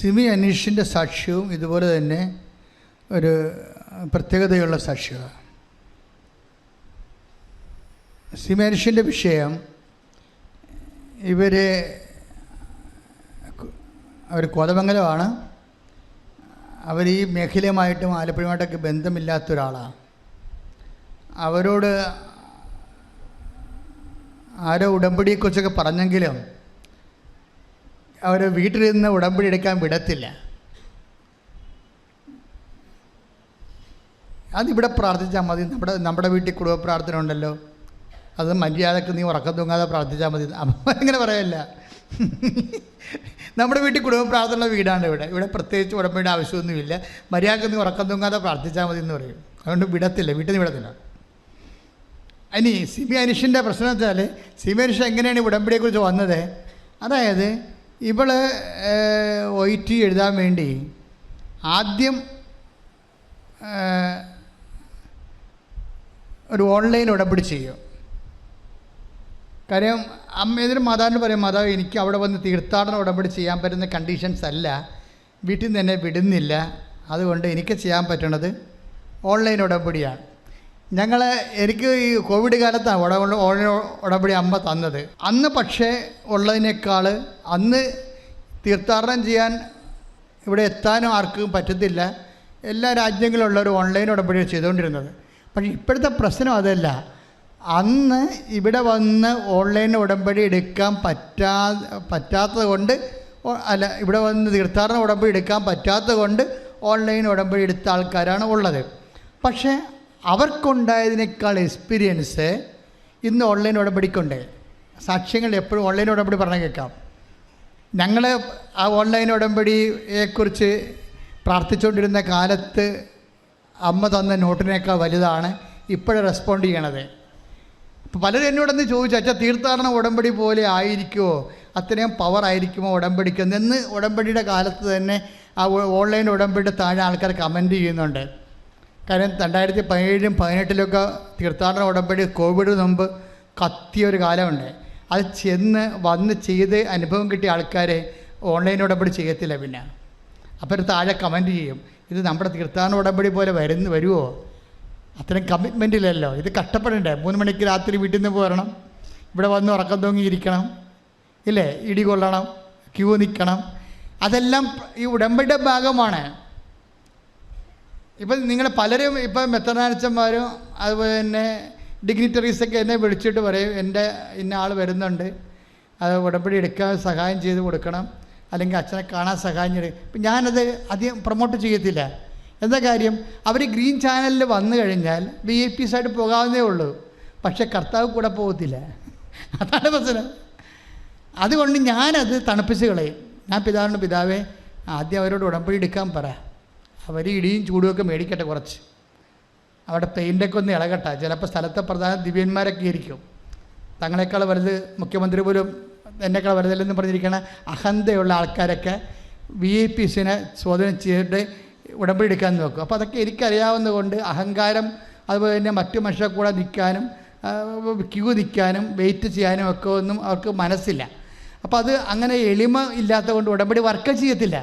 സിമി അനീഷിൻ്റെ സാക്ഷ്യവും ഇതുപോലെ തന്നെ ഒരു പ്രത്യേകതയുള്ള സാക്ഷ്യമാണ്. സിമി അനീഷിൻ്റെ വിഷയം, അവർ കോതമംഗലമാണ്. അവർ ഈ മേഖലയുമായിട്ടും ആലപ്പുഴയുമായിട്ടൊക്കെ ബന്ധമില്ലാത്ത ഒരാളാണ്. അവരോട് ആരോ ഉടമ്പടിയെക്കുറിച്ചൊക്കെ പറഞ്ഞെങ്കിലും അവർ വീട്ടിലിരുന്ന് ഉടമ്പടി എടുക്കാൻ വിടത്തില്ല. അതിവിടെ പ്രാർത്ഥിച്ചാൽ മതി, നമ്മുടെ വീട്ടിൽ കുടുംബ പ്രാർത്ഥന ഉണ്ടല്ലോ, അത് മര്യാദക്ക് നീ ഉറക്കം തൂങ്ങാതെ പ്രാർത്ഥിച്ചാൽ മതി. അങ്ങനെ പറയല്ല. നമ്മുടെ വീട്ടിൽ കുടുംബ പ്രാർത്ഥനയുള്ള വീടാണ് ഇവിടെ പ്രത്യേകിച്ച് ഉടമ്പടിയുടെ ആവശ്യമൊന്നുമില്ല. മര്യാദക്ക് നീ ഉറക്കം തൂങ്ങാതെ പ്രാർത്ഥിച്ചാൽ മതി എന്ന് പറയും. അതുകൊണ്ട് വിടത്തില്ല, വീട്ടിൽ നിന്ന് വിടത്തില്ല. ഇനി സിമി അനീഷിൻ്റെ പ്രശ്നം വെച്ചാൽ, സിമി അനീഷ് എങ്ങനെയാണ് ഉടമ്പടിയെക്കുറിച്ച് വന്നത്? അതായത് ഇവൾ OIT എഴുതാൻ വേണ്ടി ആദ്യം ഒരു ഓൺലൈൻ ഉടമ്പടി ചെയ്യും. കാര്യം ഇതിന് മാതാവിന് പറയും, മാതാവ് എനിക്ക് അവിടെ വന്ന് തീർത്ഥാടന ഉടമ്പടി ചെയ്യാൻ പറ്റുന്ന കണ്ടീഷൻസ് അല്ല, വീട്ടിൽ നിന്ന് എന്നെ വിടുന്നില്ല, അതുകൊണ്ട് എനിക്ക് ചെയ്യാൻ പറ്റണത് ഓൺലൈൻ ഉടമ്പടിയാണ്. എനിക്ക് ഈ കോവിഡ് കാലത്താണ് ഓൺലൈൻ ഉടമ്പടി അമ്മ തന്നത്. അന്ന് പക്ഷേ ഉള്ളതിനേക്കാൾ അന്ന് തീർത്ഥാടനം ചെയ്യാൻ ഇവിടെ എത്താനും ആർക്കും പറ്റത്തില്ല. എല്ലാ രാജ്യങ്ങളിലുള്ളവർ ഓൺലൈൻ ഉടമ്പടി ചെയ്തുകൊണ്ടിരുന്നത്. പക്ഷേ ഇപ്പോഴത്തെ പ്രശ്നം അതല്ല. അന്ന് ഇവിടെ വന്ന് ഓൺലൈൻ ഉടമ്പടി എടുക്കാൻ പറ്റാത്തത് കൊണ്ട്, ഇവിടെ വന്ന് തീർത്ഥാടന ഉടമ്പടി എടുക്കാൻ പറ്റാത്തത് കൊണ്ട് ഓൺലൈൻ ഉടമ്പടി എടുത്ത ആൾക്കാരാണ് ഉള്ളത്. പക്ഷേ അവർക്കുണ്ടായതിനേക്കാൾ എക്സ്പീരിയൻസ് ഇന്ന് ഓൺലൈൻ ഉടമ്പടിക്കുണ്ട്. സാക്ഷ്യങ്ങൾ എപ്പോഴും ഓൺലൈൻ ഉടമ്പടി പറഞ്ഞാൽ കേൾക്കാം. ഞങ്ങൾ ആ ഓൺലൈൻ ഉടമ്പടിയെക്കുറിച്ച് പ്രാർത്ഥിച്ചുകൊണ്ടിരുന്ന കാലത്ത് അമ്മ തന്ന നോട്ടിനേക്കാൾ വലുതാണ് ഇപ്പോഴും റെസ്പോണ്ട് ചെയ്യണത്. അപ്പോൾ പലരും എന്നോടൊന്ന് ചോദിച്ചു, അച്ഛാ തീർത്ഥാടന ഉടമ്പടി പോലെ ആയിരിക്കുമോ, അത്രയും പവർ ആയിരിക്കുമോ ഉടമ്പടിക്കെന്ന്? ഉടമ്പടിയുടെ കാലത്ത് തന്നെ ആ ഓൺലൈൻ ഉടമ്പടിയുടെ താഴെ ആൾക്കാർ കമൻറ്റ് ചെയ്യുന്നുണ്ട്. കാര്യം 2017 2018 തീർത്ഥാടന ഉടമ്പടി കോവിഡ് മുമ്പ് കത്തിയൊരു കാലമുണ്ട്. അത് വന്ന് ചെയ്ത് അനുഭവം കിട്ടിയ ആൾക്കാരെ ഓൺലൈൻ ഉടമ്പടി ചെയ്യത്തില്ല. പിന്നെ അപ്പോൾ താഴെ കമൻറ്റ് ചെയ്യും, ഇത് നമ്മുടെ തീർത്ഥാടന ഉടമ്പടി പോലെ വരുമോ? അത്രയും കമ്മിറ്റ്മെൻ്റ് ഇല്ലല്ലോ, ഇത് കഷ്ടപ്പെടണ്ടേ? 3 മണിക്ക് രാത്രി വീട്ടിൽ നിന്ന് പോരണം, ഇവിടെ വന്ന് ഉറക്കം തൂങ്ങിയിരിക്കണം, ഇല്ലേ, ഇടി കൊള്ളണം, ക്യൂ നിൽക്കണം, അതെല്ലാം ഈ ഉടമ്പടിയുടെ ഭാഗമാണ്. ഇപ്പം നിങ്ങൾ പലരും ഇപ്പം മെത്രാനച്ചന്മാരും അതുപോലെ തന്നെ ഡിഗ്നിറ്ററീസൊക്കെ എന്നെ വിളിച്ചിട്ട് പറയും, എൻ്റെ ഇന്ന ആൾ വരുന്നുണ്ട്, അത് ഉടമ്പടി എടുക്കാൻ സഹായം ചെയ്ത് കൊടുക്കണം, അല്ലെങ്കിൽ അച്ഛനെ കാണാൻ സഹായം ചെയ്ത്. ഇപ്പം ഞാനത് അധികം പ്രൊമോട്ട് ചെയ്യത്തില്ല. എന്താ കാര്യം? അവർ ഗ്രീൻ ചാനലിൽ വന്നു കഴിഞ്ഞാൽ VIPs ആയിട്ട് പോകാവുന്നേ ഉള്ളൂ, പക്ഷേ കർത്താവ് കൂടെ പോകത്തില്ല. അതാണ് പ്രശ്നം. അതുകൊണ്ട് ഞാനത് തണുപ്പിച്ച് കളയും. ഞാൻ പിതാവേ ആദ്യം അവരോട് ഉടമ്പടി എടുക്കാൻ പറ, അവർ ഇടിയും ചൂടുമൊക്കെ മേടിക്കട്ടെ, കുറച്ച് അവിടെ പെയിൻ്റൊക്കെ ഒന്ന് ഇളകട്ടെ. ചിലപ്പോൾ സ്ഥലത്തെ പ്രധാന ദിവ്യന്മാരൊക്കെ ആയിരിക്കും, തങ്ങളെക്കാൾ വലുത് മുഖ്യമന്ത്രി പോലും എന്നെക്കാൾ വലുതല്ലെന്ന് പറഞ്ഞിരിക്കുന്ന അഹന്തയുള്ള ആൾക്കാരൊക്കെ VIPsനെ സ്വാധീനം ചെയ്തിട്ട് ഉടമ്പടി എടുക്കാൻ നോക്കും. അപ്പോൾ അതൊക്കെ എനിക്കറിയാവുന്നത് കൊണ്ട് അഹങ്കാരം, അതുപോലെ തന്നെ മറ്റു മനുഷ്യരെ കൂടെ നിൽക്കാനും ക്യൂ നിൽക്കാനും വെയിറ്റ് ചെയ്യാനും ഒക്കെ ഒന്നും അവർക്ക് മനസ്സില്ല. അപ്പോൾ അത് അങ്ങനെ എളിമ ഇല്ലാത്തത് കൊണ്ട് ഉടമ്പടി വർക്ക് ചെയ്യത്തില്ല.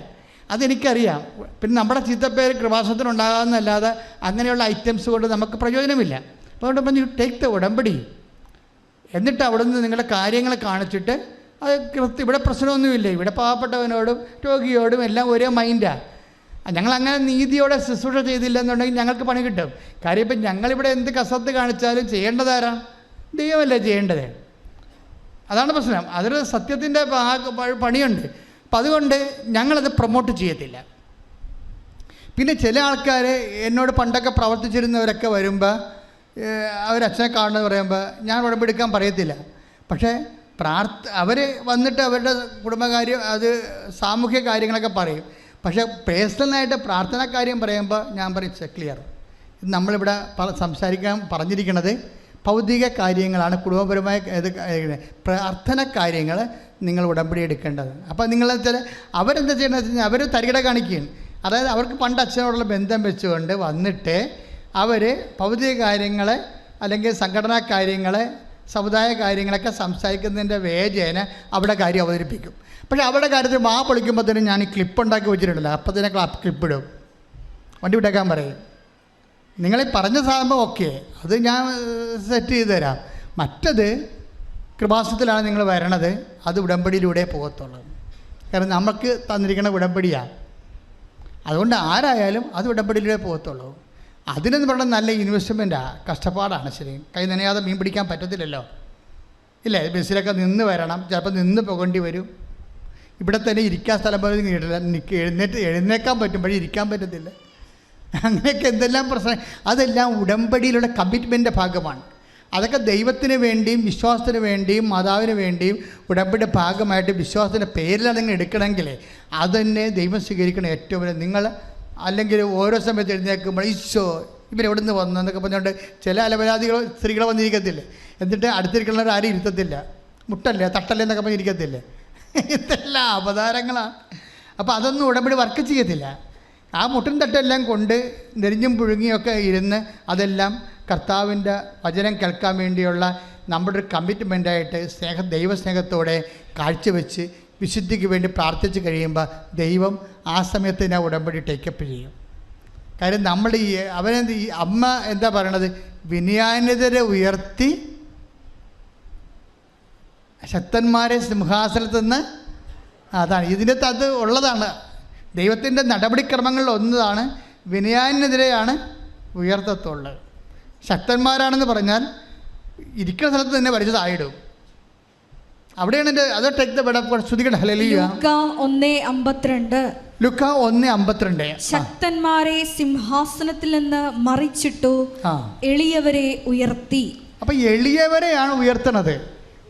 അതെനിക്കറിയാം. പിന്നെ നമ്മുടെ ചീത്തപ്പേര് കൃപാസനത്തിനുണ്ടാകാമെന്നല്ലാതെ അങ്ങനെയുള്ള ഐറ്റംസ് കൊണ്ട് നമുക്ക് പ്രയോജനമില്ല. അപ്പോൾ അതുകൊണ്ട് പറഞ്ഞു ടേക്ക് ദ ഉടമ്പടി, എന്നിട്ട് അവിടെ നിന്ന് നിങ്ങളുടെ കാര്യങ്ങൾ കാണിച്ചിട്ട് അത് ഇവിടെ പ്രശ്നമൊന്നുമില്ല, ഇവിടെ പാവപ്പെട്ടവനോടും രോഗിയോടും എല്ലാം ഒരേ മൈൻഡാണ്. ഞങ്ങളങ്ങനെ നീതിയോടെ ശുശ്രൂഷ ചെയ്തില്ല എന്നുണ്ടെങ്കിൽ ഞങ്ങൾക്ക് പണി കിട്ടും. കാര്യം ഇപ്പം ഞങ്ങളിവിടെ എന്ത് കസത്ത് കാണിച്ചാലും ചെയ്യേണ്ടതാരാ? ദൈവമല്ലേ ചെയ്യേണ്ടത്. അതാണ് പ്രശ്നം. അതൊരു സത്യത്തിൻ്റെ പണിയുണ്ട്. അപ്പം അതുകൊണ്ട് ഞങ്ങളത് പ്രൊമോട്ട് ചെയ്യത്തില്ല. പിന്നെ ചില ആൾക്കാർ എന്നോട് പണ്ടൊക്കെ പ്രവർത്തിച്ചിരുന്നവരൊക്കെ വരുമ്പോൾ അവരച്ഛനെ കാണുന്നത് പറയുമ്പോൾ ഞാൻ ഉടമ്പെടുക്കാൻ പറയത്തില്ല. പക്ഷേ അവർ വന്നിട്ട് അവരുടെ കുടുംബകാര്യം, അത് സാമൂഹ്യ കാര്യങ്ങളൊക്കെ പറയും. പക്ഷേ പേഴ്സണലായിട്ട് പ്രാർത്ഥനാ കാര്യം പറയുമ്പോൾ ഞാൻ പറയും ക്ലിയർ, ഇത് നമ്മളിവിടെ സംസാരിക്കാൻ പറഞ്ഞിരിക്കുന്നത് ഭൗതിക കാര്യങ്ങളാണ്, കുടുംബപരമായ പ്രാർത്ഥന കാര്യങ്ങൾ നിങ്ങൾ ഉടമ്പടി എടുക്കേണ്ടത്. അപ്പോൾ നിങ്ങളെന്ന് വെച്ചാൽ അവരെന്താ ചെയ്യണമെന്ന് വെച്ച് കഴിഞ്ഞാൽ അവർ തരികിട കാണിക്കുകയും, അതായത് അവർക്ക് പണ്ട് അച്ഛനോടുള്ള ബന്ധം വെച്ചുകൊണ്ട് വന്നിട്ട് അവർ ഭൗതിക കാര്യങ്ങൾ അല്ലെങ്കിൽ സംഘടനാ കാര്യങ്ങൾ സമുദായ കാര്യങ്ങളൊക്കെ സംസാരിക്കുന്നതിൻ്റെ വേജേന അവിടെ കാര്യം അവതരിപ്പിക്കും. പക്ഷേ അവരുടെ കാര്യത്തിൽ വാ പൊളിക്കുമ്പോഴത്തേനും ഞാൻ ഈ ക്ലിപ്പ് ഉണ്ടാക്കി വെച്ചിട്ടുണ്ടല്ലോ, അപ്പോൾ തന്നെ ക്ലിപ്പിടും, വണ്ടി വിട്ടേക്കാൻ പറയും. നിങ്ങളീ പറഞ്ഞ സാധനം ഓക്കെ, അത് ഞാൻ സെറ്റ് ചെയ്ത് തരാം. മറ്റത് കൃപാസനത്തിലാണ് നിങ്ങൾ വരണത്, അത് ഉടമ്പടിയിലൂടെ പോകത്തുള്ളൂ. കാരണം നമുക്ക് തന്നിരിക്കുന്ന ഉടമ്പടിയാണ്. അതുകൊണ്ട് ആരായാലും അത് ഉടമ്പടിയിലൂടെ പോകത്തുള്ളൂ. അതിനെന്ന് പറഞ്ഞാൽ നല്ല ഇൻവെസ്റ്റ്മെൻറ്റാണ്, കഷ്ടപ്പാടാണ്. ശരി, കൈ നനയാതെ മീൻ പിടിക്കാൻ പറ്റത്തില്ലല്ലോ, ഇല്ലേ? ബസ്സിലൊക്കെ നിന്ന് വരണം, ചിലപ്പോൾ നിന്ന് പോകേണ്ടി വരും. ഇവിടെ തന്നെ ഇരിക്കാൻ സ്ഥലം പോലും കിട്ടില്ല, എഴുന്നേക്കാൻ പറ്റുമ്പോഴേ ഇരിക്കാൻ പറ്റത്തില്ല. അങ്ങനെയൊക്കെ എന്തെല്ലാം പ്രശ്നം, അതെല്ലാം ഉടമ്പടിയിലുള്ള കമ്മിറ്റ്മെൻറ്റിൻ്റെ ഭാഗമാണ്. അതൊക്കെ ദൈവത്തിന് വേണ്ടിയും വിശ്വാസത്തിന് വേണ്ടിയും മാതാവിന് വേണ്ടിയും ഉടമ്പടിയുടെ ഭാഗമായിട്ട് വിശ്വാസത്തിൻ്റെ പേരിലാണ് നിങ്ങൾ എടുക്കണമെങ്കിൽ അതുതന്നെ ദൈവം സ്വീകരിക്കണം ഏറ്റവും വലിയ. നിങ്ങൾ അല്ലെങ്കിൽ ഓരോ സമയത്ത് എഴുന്നേൽക്കുമ്പോൾ ഈശോ ഇവരെവിടെ നിന്ന് വന്നു എന്നൊക്കെ പറഞ്ഞുകൊണ്ട് ചില അലപരാധികൾ സ്ത്രീകളെ വന്നിരിക്കത്തില്ലേ, എന്നിട്ട് അടുത്തിരിക്കുന്നവർ ആരും ഇരുത്തത്തില്ല, മുട്ടല്ലേ തട്ടല്ലേ എന്നൊക്കെ പറഞ്ഞിരിക്കത്തില്ലേ. ഇതെല്ലാം അവതാരങ്ങളാണ്. അപ്പോൾ അതൊന്നും ഉടമ്പടി വർക്ക് ചെയ്യത്തില്ല. ആ മുട്ടും തട്ടെല്ലാം കൊണ്ട് നെരിഞ്ഞും പുഴുങ്ങിയൊക്കെ ഇരുന്ന് അതെല്ലാം കർത്താവിൻ്റെ വചനം കേൾക്കാൻ വേണ്ടിയുള്ള നമ്മുടെ ഒരു കമ്മിറ്റ്മെൻറ്റായിട്ട് ദൈവസ്നേഹത്തോടെ കാഴ്ചവെച്ച് വിശുദ്ധിക്ക് വേണ്ടി പ്രാർത്ഥിച്ച് കഴിയുമ്പോൾ ദൈവം ആ സമയത്ത് ഞാൻ ഉടമ്പടി ടേക്കപ്പ് ചെയ്യും. കാര്യം നമ്മൾ ഈ അമ്മ എന്താ പറയണത്, വിനയാന്യതരെ ഉയർത്തി ശക്തന്മാരെ സിംഹാസനത്തിൽ നിന്ന്, അതാണ് ഇതിൻ്റെ അത് ഉള്ളതാണ്. ദൈവത്തിൻ്റെ നടപടിക്രമങ്ങളിൽ ഒന്നതാണ് വിനയാന്യതരെയാണ് ഉയർത്തത്തുള്ളത്. ശക്തന്മാരാണെന്ന് പറഞ്ഞാൽ ഇരിക്കുന്ന സ്ഥലത്ത് തന്നെ വലിച്ചു താഴിടും. അവിടെയാണ് എൻ്റെ അത് ടേക്ക് ദ വേർഡ് ശ്രുതികട ഹല്ലേലൂയ. ലുക്ക 1:52 ശക്തന്മാരെ സിംഹാസനത്തിൽ നിന്ന് മറിച്ചിട്ടു, എളിയവരെ ഉയർത്തി. അപ്പം എളിയവരെയാണ് ഉയർത്തണത്.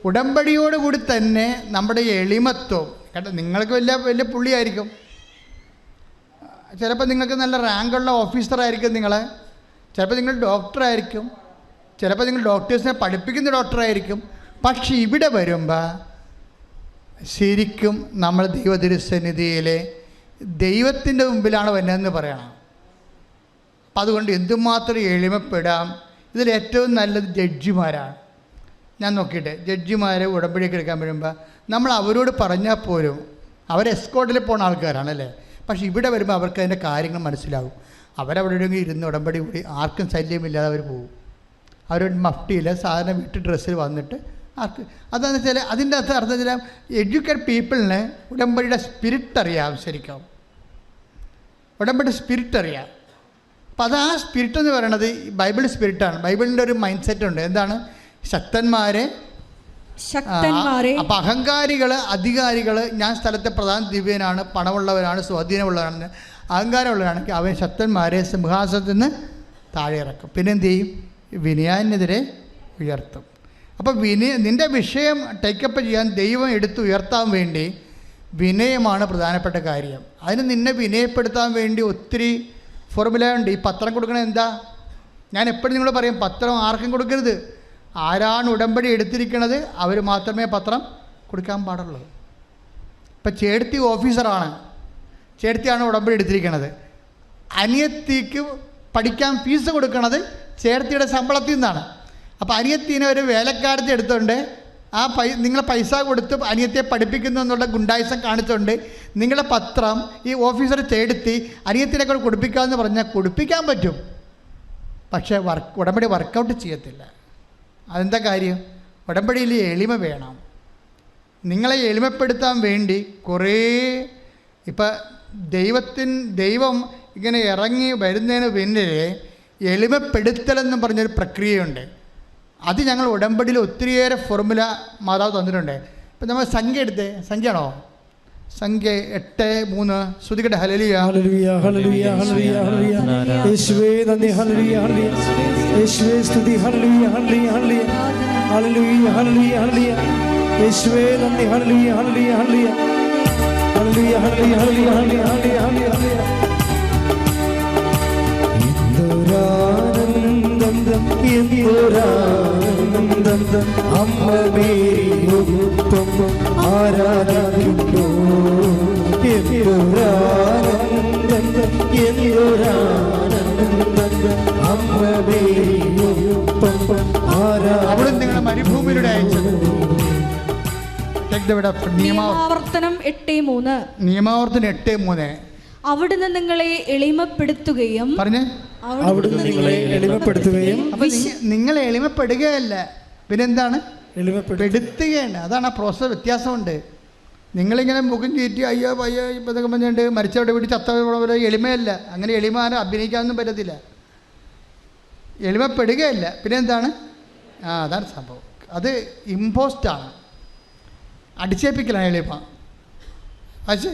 ഉടമ്പടിയോടുകൂടി തന്നെ നമ്മുടെ എളിമത്വം കേട്ടോ. നിങ്ങൾക്ക് വലിയ വലിയ പുള്ളിയായിരിക്കും, ചിലപ്പോൾ നിങ്ങൾക്ക് നല്ല റാങ്കുള്ള ഓഫീസറായിരിക്കും നിങ്ങൾ, ചിലപ്പോൾ നിങ്ങൾ ഡോക്ടറായിരിക്കും, ചിലപ്പോൾ നിങ്ങൾ ഡോക്ടേഴ്സിനെ പഠിപ്പിക്കുന്ന ഡോക്ടറായിരിക്കും. പക്ഷെ ഇവിടെ വരുമ്പോൾ ശരിക്കും നമ്മൾ ദൈവതിരുസന്നിധിയിലെ ദൈവത്തിൻ്റെ മുമ്പിലാണ് വരുന്നതെന്ന് പറയണം. അപ്പം അതുകൊണ്ട് എന്തുമാത്രം എളിമപ്പെടാം. ഇതിൽ ഏറ്റവും നല്ലത് ജഡ്ജിമാരാണ്. ഞാൻ നോക്കിയിട്ട് ജഡ്ജിമാരെ ഉടമ്പടിയൊക്കെ എടുക്കാൻ വരുമ്പോൾ നമ്മൾ അവരോട് പറഞ്ഞാൽ പോലും അവർ എസ്കോട്ടിൽ പോകുന്ന ആൾക്കാരാണല്ലേ. പക്ഷേ ഇവിടെ വരുമ്പോൾ അവർക്ക് അതിൻ്റെ കാര്യങ്ങൾ മനസ്സിലാവും. അവരവിടെ ഇരുന്ന് ഉടമ്പടി കൂടി ആർക്കും ശല്യമില്ലാതെ അവർ പോകും. അവരുടെ മഫ്റ്റിയിൽ സാധാരണ വീട്ടു ഡ്രസ്സിൽ വന്നിട്ട് ആർക്ക് അതെന്ന് വെച്ചാൽ അതിൻ്റെ അർത്ഥം വെച്ചാൽ എഡ്യൂക്കേറ്റ് പീപ്പിളിന് ഉടമ്പടിയുടെ സ്പിരിറ്റ് അറിയാം. ശരിക്കും ഉടമ്പടി സ്പിരിറ്റ് അറിയാം. അപ്പോൾ അത് ആ സ്പിരിറ്റ് എന്ന് പറയുന്നത് ബൈബിൾ സ്പിരിറ്റാണ്. ബൈബിളിൻ്റെ ഒരു മൈൻഡ് സെറ്റ് ഉണ്ട്. എന്താണ്? ശക്തന്മാരെ. അപ്പം അഹങ്കാരികൾ, അധികാരികൾ, ഞാൻ സ്ഥലത്തെ പ്രധാന ദിവ്യനാണ്, പണമുള്ളവരാണ്, സ്വാധീനമുള്ളവരാണ്, അഹങ്കാരമുള്ളവരാണെങ്കിൽ അവൻ ശക്തന്മാരെ സിംഹാസനത്തിൽ നിന്ന് താഴെ ഇറക്കും. പിന്നെ എന്ത് ചെയ്യും? വിനയാനെതിരെ ഉയർത്തും. അപ്പോൾ നിൻ്റെ വിഷയം ടേക്കപ്പ് ചെയ്യാൻ ദൈവം എടുത്ത് ഉയർത്താൻ വേണ്ടി വിനയമാണ് പ്രധാനപ്പെട്ട കാര്യം. അതിന് നിന്നെ വിനയപ്പെടുത്താൻ വേണ്ടി ഒത്തിരി ഫോർമുല ഉണ്ട്. ഈ പത്രം കൊടുക്കണത് എന്താ? ഞാൻ എപ്പോഴും നിങ്ങളോട് പറയും, പത്രം ആർക്കും കൊടുക്കരുത്. ആരാണ് ഉടമ്പടി എടുത്തിരിക്കുന്നത് അവർ മാത്രമേ പത്രം കൊടുക്കാൻ പാടുള്ളൂ. ഇപ്പം ചേട്ടത്തി ഓഫീസറാണ്, ചേട്ടത്തിയാണ് ഉടമ്പടി എടുത്തിരിക്കുന്നത്. അനിയത്തിക്ക് പഠിക്കാൻ ഫീസ് കൊടുക്കുന്നത് ചേട്ടത്തിയുടെ ശമ്പളത്തിൽ നിന്നാണ്. അപ്പോൾ അനിയത്തിനെ ഒരു വേലക്കാരത്തി എടുത്തുകൊണ്ട് നിങ്ങളെ പൈസ കൊടുത്ത് അനിയത്തിയെ പഠിപ്പിക്കുന്നു എന്നുള്ള ഗുണ്ടായുസം കാണിച്ചുകൊണ്ട് നിങ്ങളുടെ പത്രം ഈ ഓഫീസർ ചേട്ടത്തി അനിയത്തിനെ കൂടെ കൊടുപ്പിക്കാമെന്ന് പറഞ്ഞാൽ കൊടുപ്പിക്കാൻ പറ്റും. പക്ഷേ ഉടമ്പടി വർക്കൗട്ട് ചെയ്യത്തില്ല. അതെന്താ കാര്യം? ഉടമ്പടിയിൽ എളിമ വേണം. നിങ്ങളെ എളിമപ്പെടുത്താൻ വേണ്ടി കുറേ ദൈവം ഇങ്ങനെ ഇറങ്ങി വരുന്നതിന് പിന്നിൽ എളിമപ്പെടുത്തലെന്ന് പറഞ്ഞൊരു പ്രക്രിയയുണ്ട്. അത് ഞങ്ങൾ ഉടമ്പടിയിൽ ഒത്തിരിയേറെ ഫോർമുല മാതാവ് തന്നിട്ടുണ്ട്. ഇപ്പം നമ്മൾ സംഖ്യ എടുത്തേ, സംഖ്യയാണോ? സംഖ്യ 8:3 ശ്രുതികട്ടെ. ഹല്ലേലൂയ ഹല്ലേലൂയ ഹല്ലേലൂയ ഹല്ലേലൂയ ഹല്ലേലൂയ. യേശുവേ നന്ദി. ഹല്ലേലൂയ ഹല്ലേലൂയ. യേശുവേ സ്തുതി. ഹല്ലേലൂയ ഹല്ലേലൂയ ഹല്ലേലൂയ ഹല്ലേലൂയ ഹല്ലേലൂയ ഹല്ലേലൂയ. യേശുവേ നന്ദി. ഹല്ലേലൂയ ഹല്ലേലൂയ ഹല്ലേലൂയ ഹല്ലേലൂയ ഹല്ലേലൂയ ഹല്ലേലൂയ ഹല്ലേലൂയ ഹല്ലേലൂയ. എന്തൊരാനന്ദം എന്തൊരാനന്ദം അമ്മ മേരിയൊപ്പം ആരാധിക്കുന്നു. എന്തൊരാനന്ദം എന്തൊരാനന്ദം അമ്മ മേരിയൊപ്പം ആരാധിക്കുന്നു. അവിടെ നിങ്ങളുടെ മരുഭൂമിയിലൂടെ അയച്ചത് നിയമാവർത്തനം 8:3. നിയമാവർത്തനം 8:3. അവിടുന്ന് നിങ്ങളെ എളിമപ്പെടുത്തുകയും അവിടുന്ന് നിങ്ങളെ എളിമപ്പെടുത്തുകയും. അപ്പൊ നിങ്ങളെ എളിമപ്പെടുകയല്ല, പിന്നെന്താണ്? എളിമപ്പെടുത്തുകയാണ്. അതാണ് ആ പ്രോസസ്. വ്യത്യാസമുണ്ട്. നിങ്ങളിങ്ങനെ മുഖം ചീറ്റി അയ്യോ അയ്യോ ഇതൊക്കെ പറഞ്ഞുകൊണ്ട് മരിച്ചവിടെ വീട്ടിൽ ചത്തവരെ എളിമയല്ല. അങ്ങനെ എളിമാനം അഭിനയിക്കാനൊന്നും പറ്റത്തില്ല. എളിമപ്പെടുകയല്ല, പിന്നെന്താണ്? അതാണ് സംഭവം. അത് ഇമ്പോസ്റ്റാണ്, അടിച്ചേൽപ്പിക്കലാണ് എളിമ. പക്ഷേ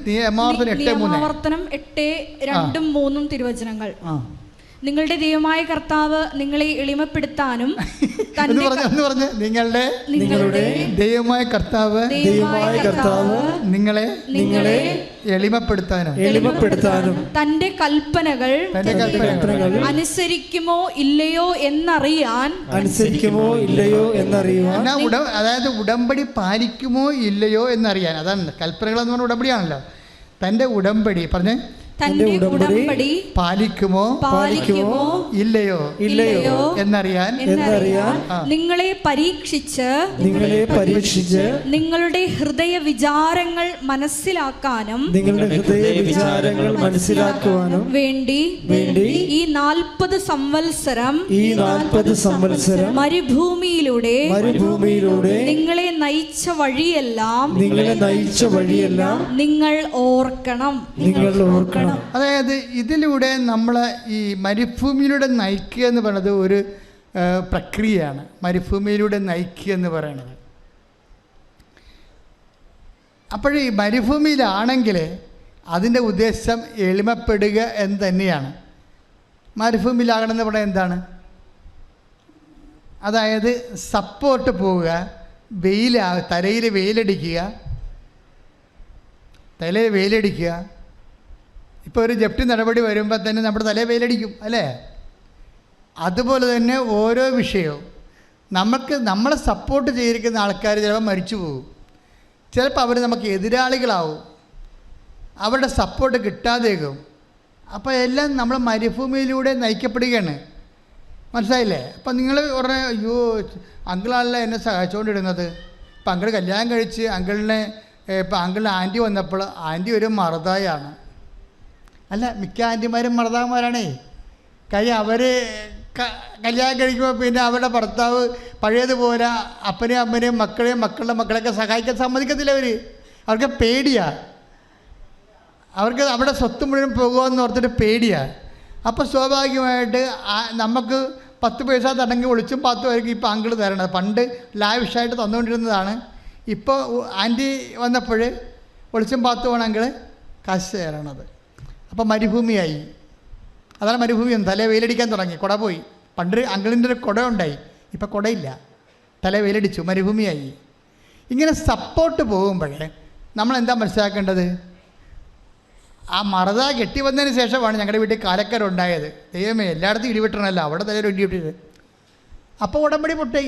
നിയമാവർത്തനം 8:2-3 തിരുവചനങ്ങൾ. നിങ്ങളുടെ ദൈവമായ കർത്താവ് നിങ്ങളെ എളിമപ്പെടുത്താനും നിങ്ങളുടെ ദൈവമായ കർത്താവ് നിങ്ങളെ എളിമപ്പെടുത്താനും തന്റെ കൽപ്പനകൾ അനുസരിക്കുമോ ഇല്ലയോ എന്നറിയാൻ അതായത് ഉടമ്പടി പാലിക്കുമോ ഇല്ലയോ എന്നറിയാൻ. അതാണ് കൽപ്പനകൾ എന്ന് പറഞ്ഞ ഉടമ്പടിയാണല്ലോ. തന്റെ ഉടമ്പടി പറഞ്ഞേ, തന്റെ ഉടമ്പടി പാലിക്കുമോ ഇല്ലയോ എന്നറിയാൻ നിങ്ങളെ പരീക്ഷിച്ച് നിങ്ങളുടെ ഹൃദയ വിചാരങ്ങൾ മനസ്സിലാക്കാനും വേണ്ടി ഈ 40 സംവത്സരം മരുഭൂമിയിലൂടെ നിങ്ങളെ നയിച്ച വഴിയെല്ലാം നിങ്ങൾ ഓർക്കണം. അതായത് ഇതിലൂടെ നമ്മൾ ഈ മരുഭൂമിയിലൂടെ നയിക്കുക എന്ന് പറയുന്നത് ഒരു പ്രക്രിയയാണ്. മരുഭൂമിയിലൂടെ നയിക്കുക എന്ന് പറയുന്നത്. അപ്പോഴീ മരുഭൂമിയിലാണെങ്കിൽ അതിൻ്റെ ഉദ്ദേശം എളിമപ്പെടുക എന്ന് തന്നെയാണ്. മരുഭൂമിയിലാകണമെന്ന് പറയുന്നത് എന്താണ്? അതായത് സപ്പോർട്ട് പോവുക, തലയിൽ വെയിലടിക്കുക. ഇപ്പോൾ ഒരു ജപ്തി നടപടി വരുമ്പോൾ തന്നെ നമ്മുടെ തലയിൽ വെയിലടിക്കും അല്ലേ? അതുപോലെ തന്നെ ഓരോ വിഷയവും നമ്മളെ സപ്പോർട്ട് ചെയ്തിരിക്കുന്ന ആൾക്കാർ ചിലപ്പോൾ മരിച്ചു പോകും. ചിലപ്പോൾ അവർ നമുക്ക് എതിരാളികളാവും, അവരുടെ സപ്പോർട്ട് കിട്ടാതേക്കും. അപ്പോൾ എല്ലാം നമ്മൾ മരുഭൂമിയിലൂടെ നയിക്കപ്പെടുകയാണ്. മനസ്സിലായില്ലേ? അപ്പം നിങ്ങൾ ഉടനെ അയ്യോ അങ്കിളാണല്ലോ എന്നെ സഹായിച്ചുകൊണ്ടിരുന്നത്. ഇപ്പം അങ്കിൾ കല്യാണം കഴിച്ച് ഇപ്പം അങ്കിളിന് ആൻറ്റി വന്നപ്പോൾ ആൻറ്റി ഒരു മറുതായാണ്. അല്ല, മിക്ക ആൻറ്റിമാരും മറുതാമാരാണേ. കാര്യം അവർ കല്യാണം കഴിക്കുമ്പോൾ പിന്നെ അവരുടെ ഭർത്താവ് പഴയതുപോലെ അപ്പനെയും അമ്മനെയും മക്കളുടെ മക്കളെയൊക്കെ സഹായിക്കാൻ സമ്മതിക്കത്തില്ല. അവർക്ക് പേടിയാണ്. അവർക്ക് അവിടെ സ്വത്ത് മുഴുവൻ പോകുമെന്ന് ഓർത്തിട്ട് പേടിയാണ്. അപ്പോൾ സ്വാഭാവികമായിട്ട് നമുക്ക് 10 പൈസ തടങ്ങി ഒളിച്ചും 10 പേർക്ക് ഇപ്പോൾ അങ്കിൾ തരണത്. പണ്ട് ലാവിഷായിട്ട് തന്നുകൊണ്ടിരുന്നതാണ്. ഇപ്പോൾ ആൻറ്റി വന്നപ്പോൾ ഒളിച്ചും 10 വേണം അങ്കിൾ കാശ് തരണത്. അപ്പോൾ മരുഭൂമിയായി. അതാണ് മരുഭൂമി. തല വെയിലടിക്കാൻ തുടങ്ങി, കുട പോയി. പണ്ട് അങ്കിളിൻ്റെ ഒരു കുട ഉണ്ടായി, ഇപ്പം കുടയില്ല, തല വെയിലടിച്ചു, മരുഭൂമിയായി. ഇങ്ങനെ സപ്പോർട്ട് പോകുമ്പോഴേ നമ്മളെന്താ മനസ്സിലാക്കേണ്ടത്? ആ മറുത കെട്ടി വന്നതിന് ശേഷമാണ് ഞങ്ങളുടെ വീട്ടിൽ കാലക്കാരുണ്ടായത്. ദൈവമേ, എല്ലായിടത്തും ഇടിവിട്ടണമല്ലോ, അവിടെ തന്നെ ഒരു ഇടിവിട്ടത്. അപ്പോൾ ഉടമ്പടി പൊട്ടി.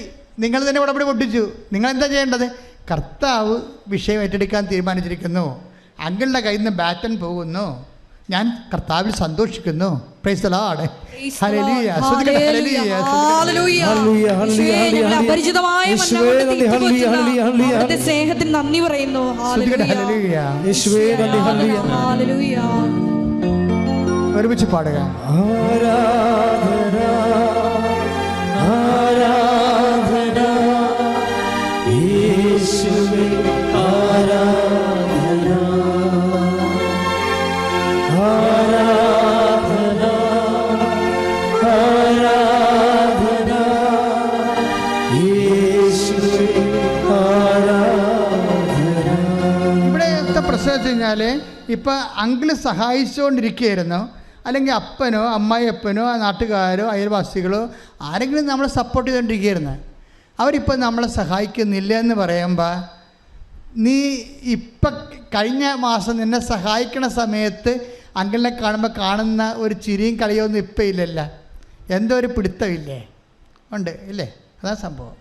നിങ്ങൾ തന്നെ ഉടമ്പടി പൊട്ടിച്ചു. നിങ്ങളെന്താ ചെയ്യേണ്ടത്? കർത്താവ് വിഷയം ഏറ്റെടുക്കാൻ തീരുമാനിച്ചിരിക്കുന്നു. അങ്കിളിൻ്റെ കയ്യിൽ നിന്ന് ബാറ്റൺ പോകുന്നു. ഞാൻ കർത്താവിൽ സന്തോഷിക്കുന്നു. Price the Lord. ഹല്ലേലൂയ. സ്നേഹത്തിന് നന്ദി പറയുന്നു. ഒരുമിച്ച് പാടുക. ഇപ്പം അങ്കിള് സഹായിച്ചുകൊണ്ടിരിക്കുകയായിരുന്നു, അല്ലെങ്കിൽ അപ്പനോ അമ്മായിയപ്പനോ നാട്ടുകാരോ അയൽവാസികളോ ആരെങ്കിലും നമ്മളെ സപ്പോർട്ട് ചെയ്തുകൊണ്ടിരിക്കുകയായിരുന്നു. അവരിപ്പോൾ നമ്മളെ സഹായിക്കുന്നില്ല എന്ന് പറയുമ്പോൾ നീ ഇപ്പം കഴിഞ്ഞ മാസം നിന്നെ സഹായിക്കണ സമയത്ത് അങ്കിളിനെ കാണുന്ന ഒരു ചിരിയും കളിയൊന്നും ഇപ്പം ഇല്ലല്ല. എന്തോ ഒരു പിടുത്തമില്ലേ? ഉണ്ട് ഇല്ലേ? അതാണ് സംഭവം.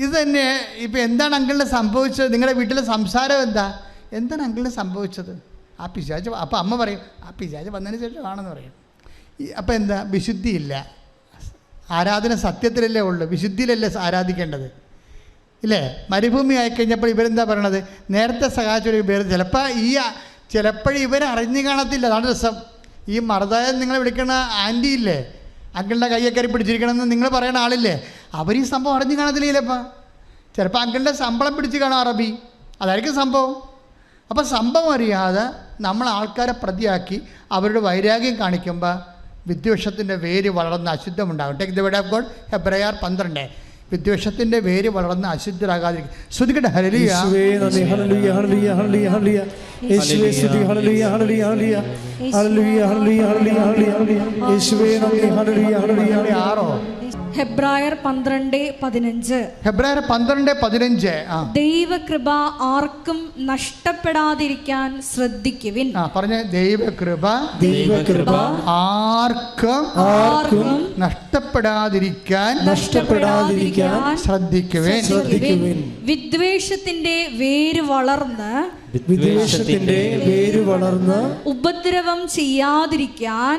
ഇത് തന്നെ ഇപ്പം എന്താണ് അങ്കിളിന് സംഭവിച്ചത്? നിങ്ങളുടെ വീട്ടിലെ സംസാരം എന്താണ് അങ്കിളിന് സംഭവിച്ചത്? ആ പിശാച്. അപ്പോൾ അമ്മ പറയും ആ പിശാച് വന്നതിന് ശേഷമാണെന്ന് പറയും. അപ്പോൾ എന്താ? വിശുദ്ധിയില്ല. ആരാധന സത്യത്തിലല്ലേ ഉള്ളൂ, വിശുദ്ധിയിലല്ലേ ആരാധിക്കേണ്ടത്. ഇല്ലേ? മരുഭൂമി ആയിക്കഴിഞ്ഞപ്പോൾ ഇവരെന്താ പറയണത്? നേരത്തെ സഹായിച്ചൊരു ഇവർ ചിലപ്പോഴും ഇവരറിഞ്ഞു കാണത്തില്ല. അതാണ് രസം. ഈ മറുതായ നിങ്ങൾ വിളിക്കുന്ന ആൻറ്റി ഇല്ലേ, അങ്കിളിൻ്റെ കയ്യൊക്കെ പിടിച്ചിരിക്കണമെന്ന് നിങ്ങൾ പറയുന്ന ആളില്ലേ, അവർ ഈ സംഭവം അറിഞ്ഞു കാണത്തില്ലപ്പം. ചിലപ്പോൾ അങ്കിളിൻ്റെ ശമ്പളം പിടിച്ച് കാണാം അറബി, അതായിരിക്കും സംഭവം. അപ്പോൾ സംഭവം അറിയാതെ നമ്മൾ ആൾക്കാരെ പ്രതിയാക്കി അവരുടെ വൈരാഗ്യം കാണിക്കുമ്പോൾ വിദ്വേഷത്തിൻ്റെ വേര് വളർന്ന് അശുദ്ധമുണ്ടാകും. Take the word of God, ഹെബ്രായർ 12. വിദ്വേഷത്തിൻ്റെ വേര് വളർന്ന് അശുദ്ധരാകാതിരിക്കും. ശ്രുതിക്കട്ടെ ഹല്ലേലൂയ. യേശുവേ നന്ദി. ഹല്ലേലൂയ ഹല്ലേലൂയ ഹല്ലേലൂയ ഹല്ലേലൂയ. യേശുവേ സ്തുതി. ഹല്ലേലൂയ ഹല്ലേലൂയ ഹല്ലേലൂയ ഹല്ലേലൂയ ഹല്ലേലൂയ ഹല്ലേലൂയ ഹല്ലേലൂയ. യേശുവേ നന്ദി. ഹല്ലേലൂയ ഹല്ലേലൂയ. 6 ഹെബ്രായർ 12:15. ഹെബ്രായർ 12:15. ദൈവകൃപ ആർക്കും നഷ്ടപ്പെടാതിരിക്കാൻ ശ്രദ്ധിക്കുവിൻ. പറഞ്ഞ ദൈവകൃപ ആർക്കും നഷ്ടപ്പെടാതിരിക്കാൻ ശ്രദ്ധിക്കുവിൻ. വിദ്വേഷത്തിന്റെ വേര് വളർന്ന് ഉപദ്രവം ചെയ്യാതിരിക്കാൻ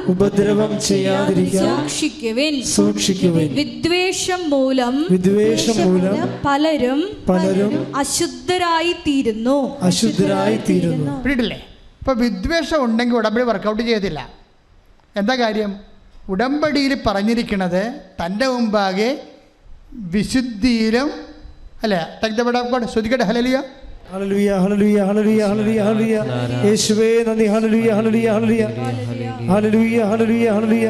സൂക്ഷിക്കുവിൻ. വിദ്വേഷം മൂലം പലരും അശുദ്ധരായി തീരുന്നു. പിടിയില്ലേ? ഇപ്പൊ വിദ്വേഷം ഉണ്ടെങ്കിൽ ഉടമ്പടി വർക്കൗട്ട് ചെയ്യത്തില്ല. എന്താ കാര്യം? ഉടമ്പടിയിൽ പറഞ്ഞിരിക്കുന്നത് തൻ്റെ മുമ്പാകെ വിശുദ്ധിയിലും അല്ലേ? Take the word of God. ശ്രുതിക്കട്ടെ ഹല്ലേലൂയ. ഹല്ലേലൂയ ഹല്ലേലൂയ ഹല്ലേലൂയ ഹല്ലേലൂയ ഹല്ലേലൂയ. യേശുവേ നന്ദി. ഹല്ലേലൂയ ഹല്ലേലൂയ ഹല്ലേലൂയ ഹല്ലേലൂയ ഹല്ലേലൂയ ഹല്ലേലൂയ.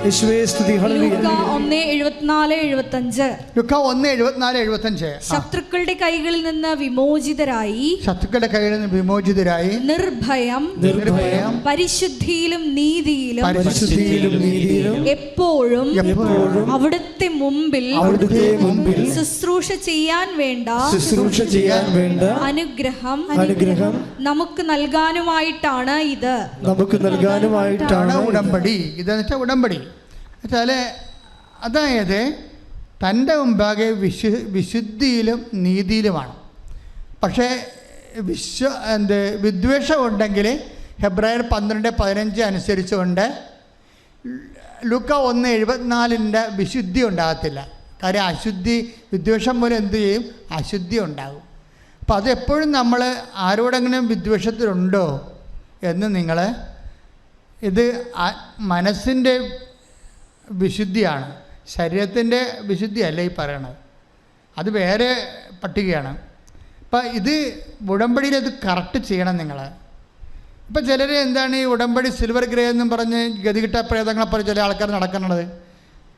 യേശുവേ സ്തുതി. ഹല്ലേലൂയ. ലൂക്കാ 1:74-75. ലൂക്കാ 1:74-75. ശത്രുക്കളുടെ കൈകളിൽ നിന്ന് വിമോചിതരായി നിർഭയം പരിശുദ്ധിയിലും നീതിയിലും എപ്പോഴും അവിടുത്തെ മുമ്പിൽ ശുശ്രൂഷ ചെയ്യാൻ വേണ്ട അനുഗ്രഹം നമുക്ക് നൽകാനുമായിട്ടാണ് ഇത്. ഉടമ്പടി. ഇതെന്ന് വെച്ചാൽ ഉടമ്പടി വെച്ചാല് അതായത് തൻ്റെ മുമ്പാകെ വിശുദ്ധിയിലും നീതിയിലുമാണ്. പക്ഷേ വിദ്വേഷം ഉണ്ടെങ്കിൽ ഹെബ്രായർ 12:15 അനുസരിച്ചുകൊണ്ട് ലൂക്കാ 1:74 വിശുദ്ധി ഉണ്ടാകത്തില്ല. കാര്യം വിദ്വേഷം മൂലം എന്ത് ചെയ്യും? അശുദ്ധി ഉണ്ടാകും. അപ്പോൾ അതെപ്പോഴും നമ്മൾ ആരോടെങ്കിലും വിദ്വേഷത്തിലുണ്ടോ എന്ന് നിങ്ങൾ, ഇത് മനസ്സിൻ്റെ വിശുദ്ധിയാണ്, ശരീരത്തിൻ്റെ വിശുദ്ധിയല്ല ഈ പറയണത്. അത് വേറെ പട്ടികയാണ്. അപ്പം ഇത് ഉടമ്പടിയിൽ അത് കറക്റ്റ് ചെയ്യണം നിങ്ങൾ. ഇപ്പം ചിലർ എന്താണ് ഈ ഉടമ്പടി സിൽവർ ഗ്രേ എന്നും പറഞ്ഞ് ഗതികിട്ട പ്രേതങ്ങളെപ്പോലെ ചില ആൾക്കാർ നടക്കുന്നത്.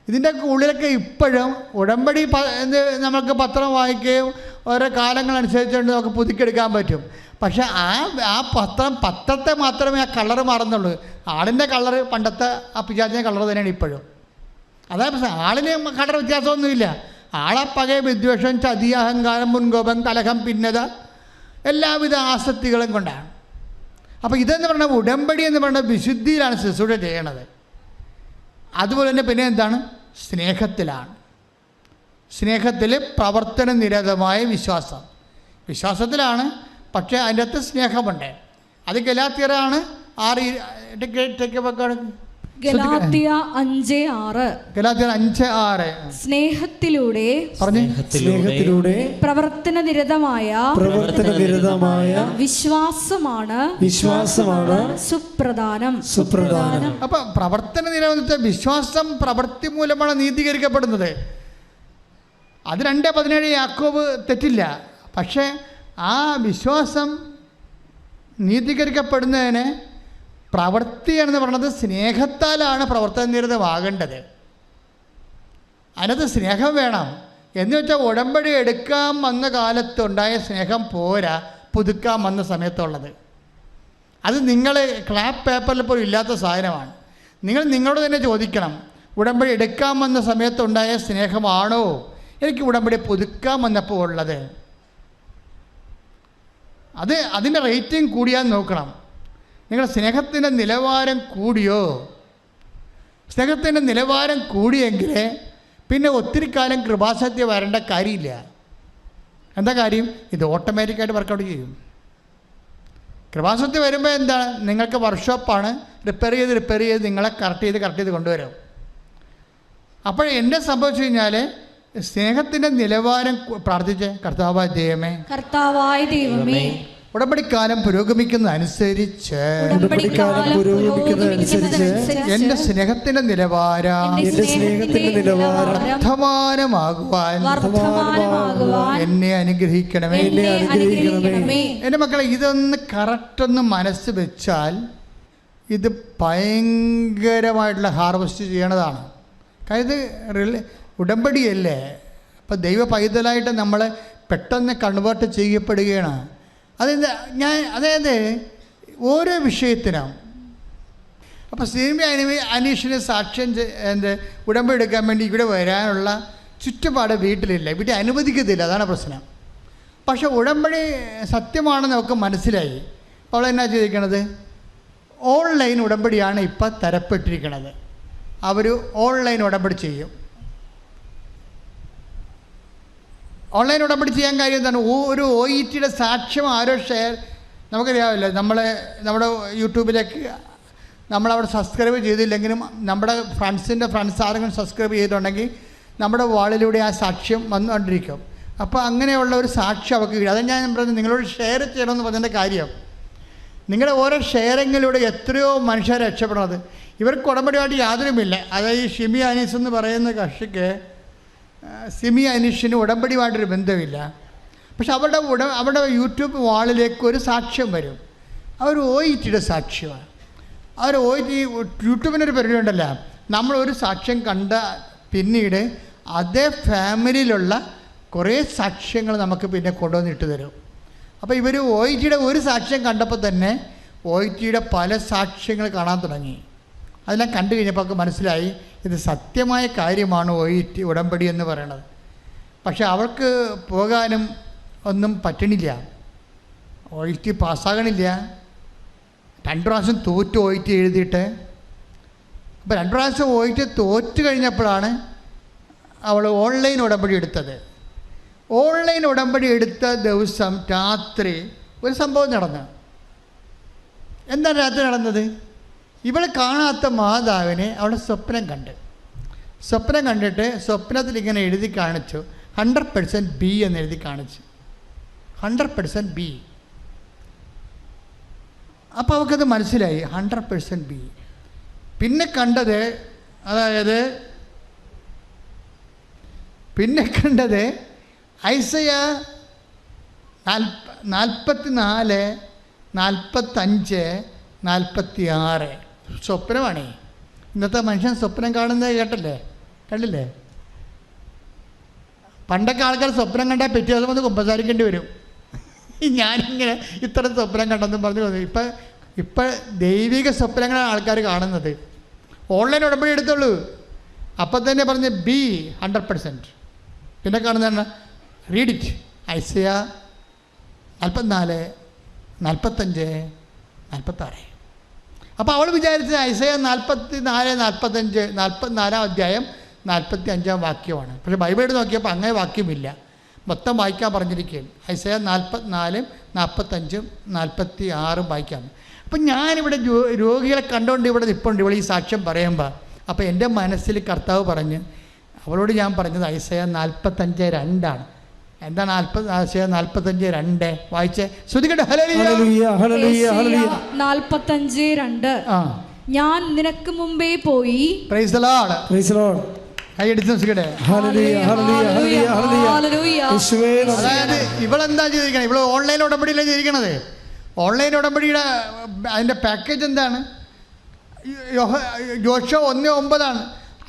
ഇതിൻ്റെ ഉള്ളിലൊക്കെ ഇപ്പോഴും ഉടമ്പടി നമുക്ക് പത്രം വായിക്കുകയും ഓരോ കാലങ്ങളനുസരിച്ചുകൊണ്ട് നമുക്ക് പുതുക്കിയെടുക്കാൻ പറ്റും. പക്ഷേ ആ പത്രത്തെ മാത്രമേ ആ കളറ് മാറുന്നുള്ളൂ. ആളിൻ്റെ കളറ് പണ്ടത്തെ ആ പിശാചിൻ്റെ കളർ തന്നെയാണ് ഇപ്പോഴും. അതായത് ആളിന് കളർ വ്യത്യാസമൊന്നുമില്ല. ആളെ പകയ വിദ്വേഷം, ചതി, അഹങ്കാരം, മുൻകോപം, കലഹം, ഭിന്നത, എല്ലാവിധ ആസക്തികളും കൊണ്ടാണ്. അപ്പോൾ ഇതെന്ന് പറഞ്ഞാൽ ഉടമ്പടി എന്ന് പറയുന്നത് വിശുദ്ധിയിലാണ് ശുശ്രൂഷ ചെയ്യണത്. അതുപോലെ തന്നെ പിന്നെ എന്താണ്? സ്നേഹത്തിലാണ്. സ്നേഹത്തിൽ പ്രവർത്തന നിരതമായ വിശ്വാസത്തിലാണ്. പക്ഷേ അതിൻ്റെ അകത്ത് സ്നേഹമുണ്ട്. അത് ഗലാത്യരാണ് 5:6 സ്നേഹത്തിലൂടെ പ്രവർത്തനനിരതമായ വിശ്വാസമാണ് സുപ്രധാനം. അപ്പൊ പ്രവർത്തന നിരവധി വിശ്വാസം പ്രവൃത്തി മൂലമാണ് നീതീകരിക്കപ്പെടുന്നത്. അത് 2:17 യാക്കോബ് തെറ്റില്ല. പക്ഷേ ആ വിശ്വാസം നീതീകരിക്കപ്പെടുന്നതിന് പ്രവൃത്തി എന്ന് പറയുന്നത് സ്നേഹത്താലാണ് പ്രവർത്തന നിരതമാകേണ്ടത്. അതിനകത്ത് സ്നേഹം വേണം. എന്ന് വെച്ചാൽ ഉടമ്പടി എടുക്കാൻ വന്ന കാലത്തുണ്ടായ സ്നേഹം പോരാ പുതുക്കാൻ വന്ന സമയത്തുള്ളത്. അത് നിങ്ങൾ ക്ലാപ്പ് പേപ്പറിൽ പോലും ഇല്ലാത്ത സാധനമാണ്. നിങ്ങളോട് തന്നെ ചോദിക്കണം, ഉടമ്പടി എടുക്കാൻ വന്ന സമയത്തുണ്ടായ സ്നേഹമാണോ എനിക്ക് ഉടമ്പടി പുതുക്കാൻ വന്നപ്പോൾ ഉള്ളത്? അതിൻ്റെ റേറ്റിംഗ് കൂടിയാൽ നോക്കണം. നിങ്ങളുടെ സ്നേഹത്തിൻ്റെ നിലവാരം കൂടിയോ? സ്നേഹത്തിൻ്റെ നിലവാരം കൂടിയെങ്കിൽ പിന്നെ ഒത്തിരി കാലം കൃപാസത്യ വരേണ്ട കാര്യമില്ല. എന്താ കാര്യം? ഇത് ഓട്ടോമാറ്റിക്കായിട്ട് വർക്കൗട്ട് ചെയ്യും. കൃപാസത്യ വരുമ്പോൾ എന്താണ്? നിങ്ങൾക്ക് വർക്ക്ഷോപ്പാണ്, റിപ്പയർ ചെയ്ത് നിങ്ങളെ കറക്റ്റ് ചെയ്ത് കൊണ്ടുവരും. അപ്പോൾ എന്നെ സംഭവിച്ചു കഴിഞ്ഞാൽ സ്നേഹത്തിൻ്റെ നിലവാരം പ്രാർത്ഥിച്ച് കർത്താവായ ദൈവമേ, കർത്താവായ ദൈവമേ, ഉടമ്പടിക്കാലം പുരോഗമിക്കുന്നതനുസരിച്ച് എൻ്റെ സ്നേഹത്തിൻ്റെ നിലവാരം വർദ്ധമാനമാകുവാൻ എന്നെ അനുഗ്രഹിക്കണമേ. എൻ്റെ മക്കളെ, ഇതൊന്ന് കറക്റ്റൊന്ന് മനസ്സ് വെച്ചാൽ ഇത് ഭയങ്കരമായിട്ടുള്ള ഹാർവസ്റ്റ് ചെയ്യണതാണ്. കാര്യം ഇത് ഉടമ്പടിയല്ലേ. അപ്പം ദൈവ പൈതലായിട്ട് നമ്മൾ പെട്ടെന്ന് കൺവേർട്ട് ചെയ്യപ്പെടുകയാണ്. അതായത് ഓരോ വിഷയത്തിനും. അപ്പോൾ സിനിമ അനീഷിന് സാക്ഷ്യം ഉടമ്പടി എടുക്കാൻ വേണ്ടി ഇവിടെ വരാനുള്ള ചുറ്റുപാട് വീട്ടിലില്ല, ഇവിടെ അനുവദിക്കത്തില്ല. അതാണ് പ്രശ്നം. പക്ഷെ ഉടമ്പടി സത്യമാണെന്ന് നമുക്ക് മനസ്സിലായി. അപ്പോൾ അവൾ എന്നാ ചെയ്തിരിക്കണത്? ഓൺലൈൻ ഉടമ്പടിയാണ് ഇപ്പം തരപ്പെട്ടിരിക്കുന്നത്. അവർ ഓൺലൈൻ ഉടമ്പടി ചെയ്യും. ഓൺലൈൻ ഉടമ്പടി ചെയ്യാൻ കാര്യം എന്താണ്? ഒരു OET സാക്ഷ്യം ആരോ നമുക്കറിയാമല്ലോ. നമ്മുടെ യൂട്യൂബിലേക്ക് നമ്മളവിടെ സബ്സ്ക്രൈബ് ചെയ്തില്ലെങ്കിലും നമ്മുടെ ഫ്രണ്ട്സ് ആരെങ്കിലും സബ്സ്ക്രൈബ് ചെയ്തിട്ടുണ്ടെങ്കിൽ നമ്മുടെ വാളിലൂടെ ആ സാക്ഷ്യം വന്നുകൊണ്ടിരിക്കും. അപ്പോൾ അങ്ങനെയുള്ള ഒരു സാക്ഷ്യം അവർക്ക് കിട്ടും. അതാണ് ഞാൻ പറഞ്ഞത്, നിങ്ങളോട് ഷെയർ ചെയ്യണമെന്ന് പറഞ്ഞതിൻ്റെ കാര്യം. നിങ്ങളുടെ ഓരോ ഷെയറിങ്ങിലൂടെ എത്രയോ മനുഷ്യരെ രക്ഷപ്പെടണത്. ഇവർക്ക് ഉടമ്പടിയായിട്ട് യാതൊരുമില്ല. അതായത് ഈ ഷിമി അനീസ് എന്ന് പറയുന്ന കക്ഷിക്ക് സിമി അനീഷിന് ഉടമ്പടിയുമായിട്ടൊരു ബന്ധമില്ല. പക്ഷെ അവരുടെ യൂട്യൂബ് വാളിലേക്ക് ഒരു സാക്ഷ്യം വരും. അവർ OET സാക്ഷ്യമാണ്. യൂട്യൂബിനൊരു പരിപാടി ഉണ്ടല്ലോ, നമ്മളൊരു സാക്ഷ്യം കണ്ട പിന്നീട് അതേ ഫാമിലിയിലുള്ള കുറേ സാക്ഷ്യങ്ങൾ നമുക്ക് പിന്നെ കൊണ്ടുവന്നിട്ട് തരും. അപ്പോൾ ഇവർ OET ഒരു സാക്ഷ്യം കണ്ടപ്പോൾ തന്നെ OET പല സാക്ഷ്യങ്ങൾ കാണാൻ തുടങ്ങി. അതെല്ലാം കണ്ടു കഴിഞ്ഞപ്പോൾ മനസ്സിലായി ഇത് സത്യമായ കാര്യമാണ് OET ഉടമ്പടി എന്ന് പറയണത്. പക്ഷെ അവൾക്ക് പോകാനും ഒന്നും പറ്റണില്ല. OET പാസ്സാകണില്ല. 2 പ്രാവശ്യം തോറ്റു OET എഴുതിയിട്ട്. അപ്പോൾ 2 പ്രാവശ്യം OET തോറ്റു കഴിഞ്ഞപ്പോഴാണ് അവൾ ഓൺലൈൻ ഉടമ്പടി എടുത്തത്. ഓൺലൈൻ ഉടമ്പടി എടുത്ത ദിവസം രാത്രി ഒരു സംഭവം നടന്നു. എന്താണ് രാത്രി നടന്നത്? ഇവൾ കാണാത്ത മാതാവിനെ അവളുടെ സ്വപ്നം കണ്ടിട്ട് സ്വപ്നത്തിൽ ഇങ്ങനെ എഴുതി കാണിച്ചു, 100% B എന്ന് എഴുതി കാണിച്ചു. 100% B. അപ്പോൾ അവൾക്കത് മനസ്സിലായി, 100% B. പിന്നെ കണ്ടത് ഐസയ 44, 45, 46 സ്വപ്നമാണേ. ഇന്നത്തെ മനുഷ്യൻ സ്വപ്നം കാണുന്നത് കണ്ടില്ലേ? പണ്ടൊക്കെ ആൾക്കാർ സ്വപ്നം കണ്ടാൽ പിറ്റേ ദിവസം വന്ന് കുമ്പസാരിക്കേണ്ടി വരും. ഞാനിങ്ങനെ ഇത്ര സ്വപ്നം കണ്ടെന്നും പറഞ്ഞു. ഇപ്പം ദൈവിക സ്വപ്നങ്ങളാണ് ആൾക്കാർ കാണുന്നത്. ഓൺലൈൻ ഉടമ്പടി എടുത്തുള്ളൂ, അപ്പം തന്നെ പറഞ്ഞ് B 100%. പിന്നെ കാണുന്നതാണ് റീഡ് ഇറ്റ്, ഐസയ 44, 45, 46. അപ്പോൾ അവൾ വിചാരിച്ചത് ഐസയ 44, 45, 44 അധ്യായം 45 വാക്യമാണ്. പക്ഷേ ബൈബിളിൽ നോക്കിയപ്പോൾ അങ്ങനെ വാക്യമില്ല, മൊത്തം വായിക്കാൻ പറഞ്ഞിരിക്കുകയാണ്. ഐസയ 44, 45, 46 വായിക്കാം. അപ്പം ഞാനിവിടെ രോഗികളെ കണ്ടുകൊണ്ട് ഇവിടെ നിൽപ്പുണ്ട്, ഇവിടെ ഈ സാക്ഷ്യം പറയുമ്പോൾ. അപ്പോൾ എൻ്റെ മനസ്സിൽ കർത്താവ് പറഞ്ഞ്, അവളോട് ഞാൻ പറഞ്ഞത് ഐസയ 45:2 എന്താണ് ഐസയ 45:2 വായിച്ചേ? ശ്രുതികട്ടെ. 45:2 ഞാൻ നിനക്ക് മുമ്പേ പോയി. Price the Lord. കൈയടിച്ച് ശ്രുതികട്ടെ. അതായത് ഇവളെന്താ ചെയ്തിരിക്കണത്? ഇവള് ഓൺലൈൻ ഉടമ്പടിയിലേ ചെയ്തിരിക്കണത്. ഓൺലൈൻ ഉടമ്പടിയുടെ അതിൻ്റെ പാക്കേജ് എന്താണ്? യോശുവ 1:9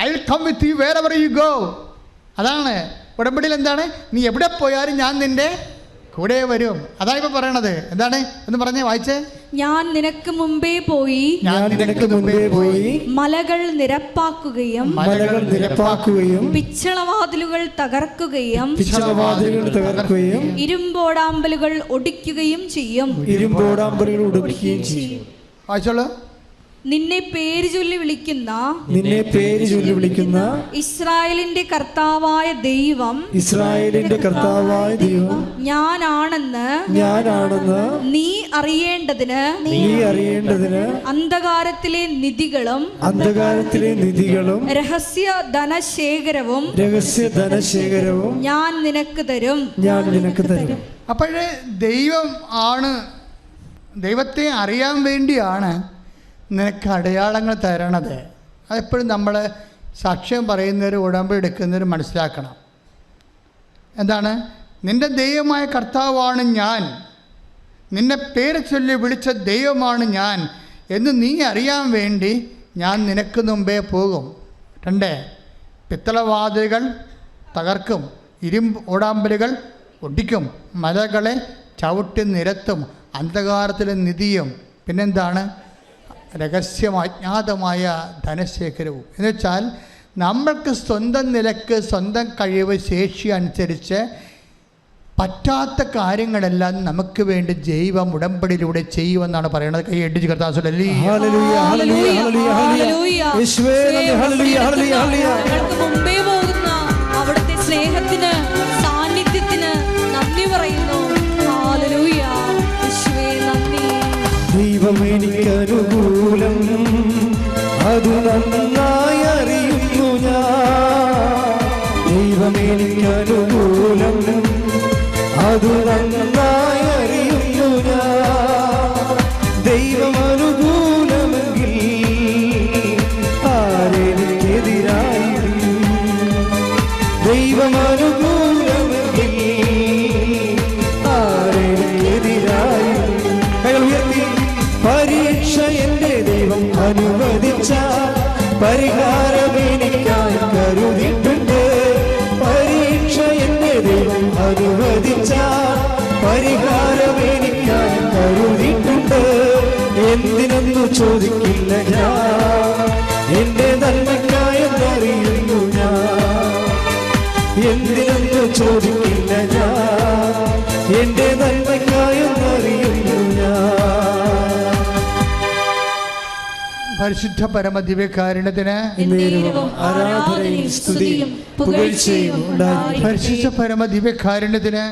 I will come with you wherever you go. അതാണ് ഉടമ്പടിയിൽ. എന്താണ്? നീ എവിടെ പോയാലും ഞാൻ നിൻ്റെ കൂടെ വരും. അതാണ് ഇപ്പം പറയണത്. എന്താണ് എന്ന് പറഞ്ഞേ, വായിച്ചേ. ഞാൻ നിനക്ക് മുമ്പേ പോയി മലകൾ നിരപ്പാക്കുകയും പിച്ചളവാതിലുകൾ തകർക്കുകയും ഇരുമ്പോടാമ്പലുകൾ ഒടിക്കുകയും ചെയ്യും. വായിച്ചോളൂ. നിന്നെ പേര് ചൊല്ലി വിളിക്കുന്ന ഇസ്രായേലിന്റെ കർത്താവായ ദൈവം ഞാനാണെന്ന് നീ അറിയേണ്ടതിന് അന്ധകാരത്തിലെ നിധികളും രഹസ്യ ധനശേഖരവും ഞാൻ നിനക്ക് തരും. അപ്പോഴേ ദൈവം ആണ്, ദൈവത്തെ അറിയാൻ വേണ്ടിയാണ് നിനക്ക് അടയാളങ്ങൾ തരണത്. അതെപ്പോഴും നമ്മൾ സാക്ഷ്യം പറയുന്നവർ ഉടമ്പടി എടുക്കുന്നവർ മനസ്സിലാക്കണം. എന്താണ്? നിൻ്റെ ദൈവമായ കർത്താവാണ് ഞാൻ, നിന്നെ പേര് ചൊല്ലി വിളിച്ച ദൈവമാണ് ഞാൻ എന്ന് നീ അറിയാൻ വേണ്ടി ഞാൻ നിനക്ക് മുമ്പേ പോകും. 2, പിത്തളവാതിലുകൾ തകർക്കും, ഇരുമ്പ് ഓടാമ്പലുകൾ ഒടിക്കും, മലകളെ ചവിട്ടി നിരത്തും, അന്ധകാരത്തിലെ നിധിയും പിന്നെന്താണ്? രഹസ്യമാജ്ഞാതമായ ധനശേഖരവും. എന്നുവെച്ചാൽ നമ്മൾക്ക് സ്വന്തം നിലക്ക് സ്വന്തം കഴിവ് ശേഷി അനുസരിച്ച് പറ്റാത്ത കാര്യങ്ങളെല്ലാം നമുക്ക് വേണ്ടി ദൈവം ഉടമ്പടിയിലൂടെ ചെയ്യുമെന്നാണ് പറയുന്നത്. കൈ അടിച്ച് കർത്താവ് മുമ്പേ പോകുന്ന അവിടുത്തെ സ്നേഹത്തിന് സാന്നിധ്യത്തിന് നന്ദി പറയുന്നു. ഹല്ലേലൂയ. യേശുവേ നന്ദി. ദൈവം എനിക്കനുകൂലം, അത് നന്നായി അറിയുന്നു ഞാൻ. ദൈവം എനിക്കനുകൂലം, അത് നന്നായി അറിയുന്നു ഞാൻ. ദൈവം അനുകൂലമെങ്കിൽ ആരെനിക്കെതിരായി? ദൈവം അനുകൂലമെങ്കിൽ ആരെനിക്കെതിരായി? പരീക്ഷ എൻ്റെ ദൈവം അനുവദിച്ച പരിഹാരം എനിക്കായി കരുതിയിട്ടുണ്ട്. പരീക്ഷ എൻ്റെ ദൈവം അനുവദിച്ച പരിഹാരം എനിക്കായി കരുതിയിട്ടുണ്ട്. എന്തിനെന്നു ചോദിക്കില്ല ഞാൻ, എൻ്റെ നന്മയ്ക്കായെന്നറിയുന്നു ഞാൻ. എന്തിനെന്നു ചോദിക്കില്ല ഞാൻ, എൻ്റെ നന്മയ്ക്കായെന്നറിയുന്നു ഞാൻ. പരിശുദ്ധ പരമദിവ്യകാരുണ്യത്തിന് ആരാധനയും സ്തുതിയും പുകഴ്ചയും ഉണ്ടായിരിക്കട്ടെ. പരിശുദ്ധ പരമദിവ്യകാരുണ്യത്തിന്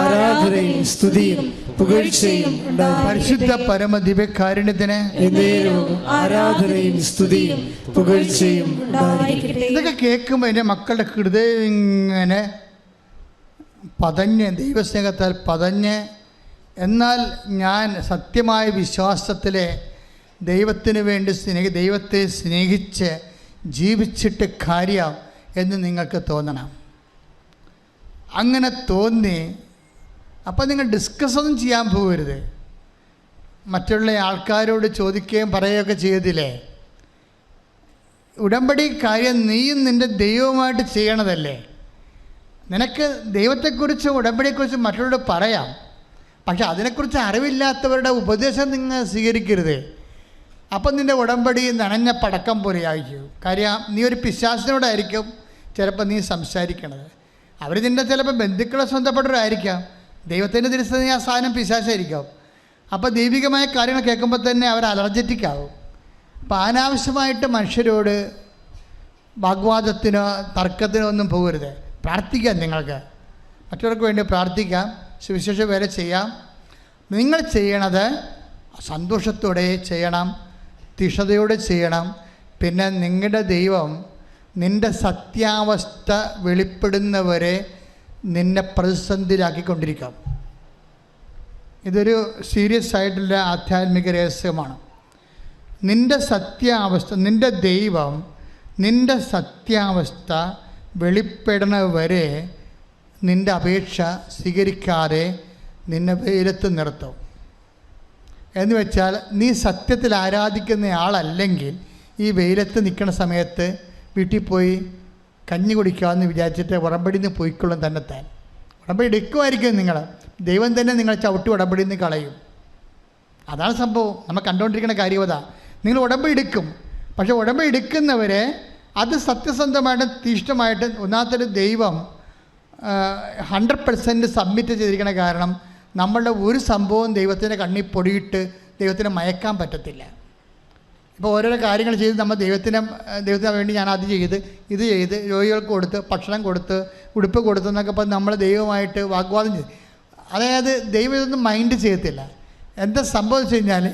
ആരാധനയും സ്തുതിയും പുകഴ്ചയും ഉണ്ടായിരിക്കട്ടെ. പരിശുദ്ധ പരമദിവ്യകാരുണ്യത്തിന് ആരാധനയും സ്തുതിയും പുകഴ്ചയും ഉണ്ടായിരിക്കട്ടെ. ഇതൊക്കെ കേൾക്കുമ്പോൾ എൻ്റെ മക്കളുടെ ഹൃദയം ഇങ്ങനെ പതഞ്ഞ്, ദൈവസ്നേഹത്താൽ പതഞ്ഞ്, എന്നാൽ ഞാൻ സത്യമായ വിശ്വാസത്തിലെ ദൈവത്തിന് വേണ്ടി ദൈവത്തെ സ്നേഹിച്ച് ജീവിച്ചിട്ട് കാര്യം എന്ന് നിങ്ങൾക്ക് തോന്നണം. അങ്ങനെ തോന്നി അപ്പോൾ നിങ്ങൾ ഡിസ്കസ് ഒന്നും ചെയ്യാൻ പോകരുത്. മറ്റുള്ള ആൾക്കാരോട് ചോദിക്കുകയും പറയുകയൊക്കെ ചെയ്തില്ലേ? ഉടമ്പടി കാര്യം നീയും നിൻ്റെ ദൈവവുമായിട്ട് ചെയ്യണതല്ലേ. നിനക്ക് ദൈവത്തെക്കുറിച്ച് ഉടമ്പടിയെക്കുറിച്ച് മറ്റുള്ളവരോട് പറയാം, പക്ഷെ അതിനെക്കുറിച്ച് അറിവില്ലാത്തവരുടെ ഉപദേശം നിങ്ങൾ സ്വീകരിക്കരുത്. അപ്പം നിൻ്റെ ഉടമ്പടി നനഞ്ഞ പടക്കം പോലെയായിരിക്കും. കാര്യം നീ ഒരു പിശാചിനോടായിരിക്കും ചിലപ്പോൾ നീ സംസാരിക്കണത്. അവർ നിൻ്റെ ചിലപ്പോൾ ബന്ധുക്കളെ സ്വന്തപ്പെട്ടവരായിരിക്കാം. ദൈവത്തിൻ്റെ ദിവസം നീ ആ സാധനം പിശാചായിരിക്കും. അപ്പോൾ ദൈവികമായ കാര്യങ്ങൾ കേൾക്കുമ്പോൾ തന്നെ അവർ അലർജറ്റിക് ആവും. അപ്പോൾ അനാവശ്യമായിട്ട് മനുഷ്യരോട് വാഗ്വാദത്തിനോ തർക്കത്തിനോ ഒന്നും പോകരുത്. പ്രാർത്ഥിക്കാം, നിങ്ങൾക്ക് മറ്റവർക്ക് വേണ്ടി പ്രാർത്ഥിക്കാം, സുവിശേഷ വേല ചെയ്യാം. നിങ്ങൾ ചെയ്യണത് സന്തോഷത്തോടെ ചെയ്യണം, തീഷ്ണതയോടെ ചെയ്യണം. പിന്നെ നിങ്ങളുടെ ദൈവം നിൻ്റെ സത്യാവസ്ഥ വെളിപ്പെടുന്നവരെ നിന്നെ പ്രതിസന്ധിയിലാക്കിക്കൊണ്ടിരിക്കാം. ഇതൊരു സീരിയസ് ആയിട്ടുള്ള ആധ്യാത്മിക രഹസ്യമാണ്. നിൻ്റെ സത്യാവസ്ഥ, നിൻ്റെ ദൈവം നിൻ്റെ സത്യാവസ്ഥ വെളിപ്പെടുന്നവരെ നിൻ്റെ അപേക്ഷ സ്വീകരിക്കാതെ നിന്നെ വെയിലത്ത് നിർത്തും. എന്ന് വെച്ചാൽ നീ സത്യത്തിൽ ആരാധിക്കുന്ന ആളല്ലെങ്കിൽ ഈ വെയിലത്ത് നിൽക്കുന്ന സമയത്ത് വീട്ടിൽ പോയി കഞ്ഞി കുടിക്കാമെന്ന് വിചാരിച്ചിട്ട് ഉടമ്പടിയിൽ നിന്ന് പോയിക്കൊള്ളും തന്നെത്താൻ. ഉടമ്പടി എടുക്കുമായിരിക്കും നിങ്ങൾ, ദൈവം തന്നെ നിങ്ങളെ ചവിട്ടി ഉടമ്പടിയിൽ നിന്ന് കളയും. അതാണ് സംഭവം. നമ്മൾ കണ്ടുകൊണ്ടിരിക്കുന്ന കാര്യവത. നിങ്ങൾ ഉടമ്പടി എടുക്കും, പക്ഷേ ഉടമ്പടി എടുക്കുന്നവരെ അത് സത്യസന്ധമായിട്ട് തീഷ്ണമായിട്ട് ഒന്നാമത്തെ ദൈവം 100% സബ്മിറ്റ് ചെയ്തിരിക്കണ കാരണം നമ്മളുടെ ഒരു സംഭവം ദൈവത്തിൻ്റെ കണ്ണിൽ പൊടിയിട്ട് ദൈവത്തിനെ മയക്കാൻ പറ്റത്തില്ല. ഇപ്പോൾ ഓരോരോ കാര്യങ്ങൾ ചെയ്ത് നമ്മൾ ദൈവത്തിന് വേണ്ടി ഞാൻ അത് ചെയ്ത് ഇത് ചെയ്ത് രോഗികൾക്ക് കൊടുത്ത് ഭക്ഷണം കൊടുത്ത് ഉടുപ്പ് കൊടുത്ത് എന്നൊക്കെ പറഞ്ഞ് നമ്മൾ ദൈവമായിട്ട് വാഗ്വാദം ചെയ്ത്, അതായത് ദൈവം ഇതൊന്നും മൈൻഡ് ചെയ്യത്തില്ല. എന്താ സംഭവിച്ചു കഴിഞ്ഞാൽ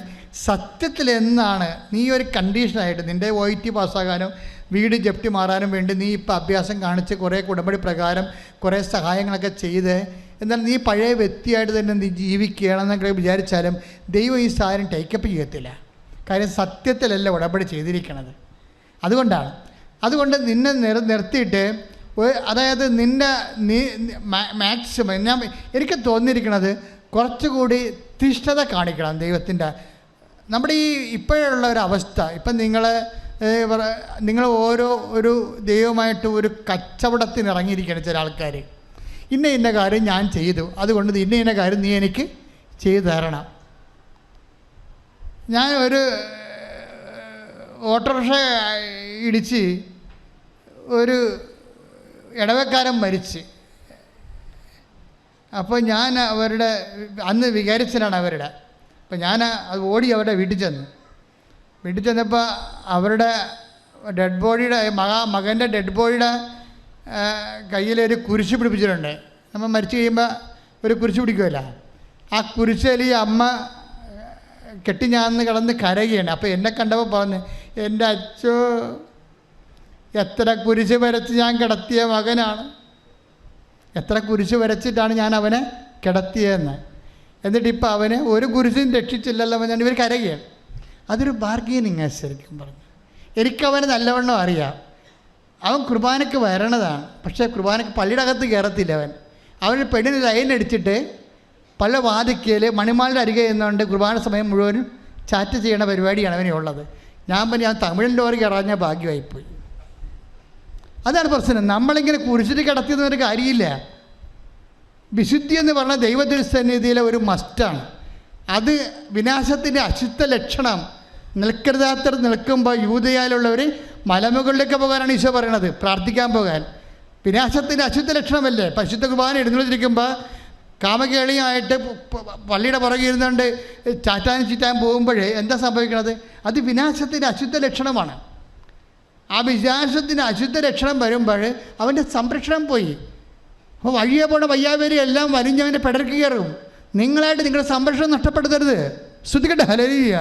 സത്യത്തിൽ എന്നാണ് നീ ഒരു കണ്ടീഷനായിട്ട് നിൻ്റെ OIT പാസ്സാകാനും വീട് ജപ്തി മാറാനും വേണ്ടി നീ ഇപ്പോൾ അഭ്യാസം കാണിച്ച് കുറേ ഉടമ്പടി പ്രകാരം കുറേ സഹായങ്ങളൊക്കെ ചെയ്ത് എന്നാൽ നീ പഴയ വ്യക്തിയായിട്ട് തന്നെ നീ ജീവിക്കുകയാണെന്നൊക്കെ വിചാരിച്ചാലും ദൈവം ഈ സാധനം ടേക്കപ്പ് ചെയ്യത്തില്ല. കാര്യം സത്യത്തിലല്ല ഉടമ്പടി ചെയ്തിരിക്കണത്. അതുകൊണ്ട് നിന്നെ നിർത്തിയിട്ട് അതായത് നീ മാക്സിമം എനിക്ക് തോന്നിയിരിക്കുന്നത് കുറച്ചുകൂടി തിഷ്ഠത കാണിക്കണം ദൈവത്തിൻ്റെ. നമ്മുടെ ഈ ഇപ്പോഴുള്ള ഒരു അവസ്ഥ, ഇപ്പം നിങ്ങൾ ഒരു ദൈവമായിട്ട് ഒരു കച്ചവടത്തിന് ഇറങ്ങിയിരിക്കുകയാണ് ചില ആൾക്കാർ. ഇന്ന കാര്യം ഞാൻ ചെയ്തു, അതുകൊണ്ട് ഇന്ന കാര്യം നീ എനിക്ക് ചെയ്തു തരണം. ഞാൻ ഒരു ഓട്ടോറിക്ഷ ഇടിച്ച് ഒരു ഇടവക്കാരൻ മരിച്ച്, അപ്പോൾ ഞാൻ അവരുടെ അന്ന് വികാരിച്ചനാണ് അവരുടെ. അപ്പം ഞാൻ അത് ഓടി അവരുടെ വീട്ടിൽ ചെന്നപ്പോൾ അവരുടെ ഡെഡ് ബോഡിയുടെ മകൻ്റെ ഡെഡ് ബോഡിയുടെ കയ്യിലൊരു കുരിശ് പിടിപ്പിച്ചിട്ടുണ്ട്. നമ്മൾ മരിച്ചു കഴിയുമ്പോൾ ഒരു കുരിശ് പിടിക്കുമല്ലോ, ആ കുരിശിൽ ഈ അമ്മ കെട്ടിഞ്ഞാന്ന് കിടന്ന് കരയുകയാണ്. അപ്പോൾ എന്നെ കണ്ടപ്പോൾ പറഞ്ഞു, എൻ്റെ അച്ഛോ എത്ര കുരിശ് വരച്ച് ഞാൻ കിടത്തിയ മകനാണ്, എത്ര കുരിശ് വരച്ചിട്ടാണ് ഞാൻ അവനെ കിടത്തിയതെന്ന്. എന്നിട്ട് ഇപ്പോൾ അവന് ഒരു കുരിശും രക്ഷിച്ചില്ലല്ലോ ഞാൻ ഇവർ കരയുകയാണ്. അതൊരു ബാർഗെയിനിങ് ശരിക്കും പറഞ്ഞു. എനിക്കവന് നല്ലവണ്ണം അറിയാം, അവൻ കുർബാനയ്ക്ക് വരണതാണ്, പക്ഷേ കുർബാനയ്ക്ക് പള്ളിയുടെ അകത്ത് കയറത്തില്ല. അവന് പെണ്ണിന് ലൈൻ അടിച്ചിട്ട് പല വാതിക്കയിൽ മണിമാളിൻ്റെ അരികെ നിന്നുകൊണ്ട് കുർബാന സമയം മുഴുവനും ചാറ്റ് ചെയ്യണ പരിപാടിയാണ് അവനുള്ളത്. ഞാൻ തമിഴിൻ്റെ ഓർക്ക് ഇറങ്ങിയ ഭാഗ്യമായിപ്പോയി. അതാണ് പ്രശ്നം. നമ്മളിങ്ങനെ കുരിശിട്ട് കിടത്തിയെന്നൊരു കാര്യമില്ല. വിശുദ്ധി എന്ന് പറഞ്ഞാൽ ദൈവത്തിൻ്റെ ഒരു മസ്റ്റാണ്. അത് വിനാശത്തിൻ്റെ അശുദ്ധ ലക്ഷണം. നിൽക്കരുതാത്തത് നിൽക്കുമ്പോൾ യൂദയാലുള്ളവർ മലമുകളിലേക്ക് പോകാനാണ് ഈശോ പറയണത്, പ്രാർത്ഥിക്കാൻ പോകാൻ. വിനാശത്തിൻ്റെ അശുദ്ധ ലക്ഷണമല്ലേ? പരിശുദ്ധ കുർബാന എഴുന്നള്ളിരിക്കുമ്പോൾ കാമകേളിയായിട്ട് പള്ളിയുടെ പുറകെ ഇരുന്നുകൊണ്ട് ചീറ്റാൻ പോകുമ്പോഴേ എന്താ സംഭവിക്കണത്? അത് വിനാശത്തിൻ്റെ അശുദ്ധ ലക്ഷണമാണ്. ആ വിനാശത്തിൻ്റെ അശുദ്ധ ലക്ഷണം വരുമ്പോൾ അവൻ്റെ സംരക്ഷണം പോയി. അപ്പോൾ വഴിയെ പോണ വയ്യാവേരി എല്ലാം വലിഞ്ഞവൻ്റെ പിടർക്ക് കയറും. നിങ്ങളായിട്ട് നിങ്ങളുടെ സംരക്ഷണം നഷ്ടപ്പെടുത്തരുത്. ശ്രുതിക്കട്ടെ ഹല്ലേലൂയ.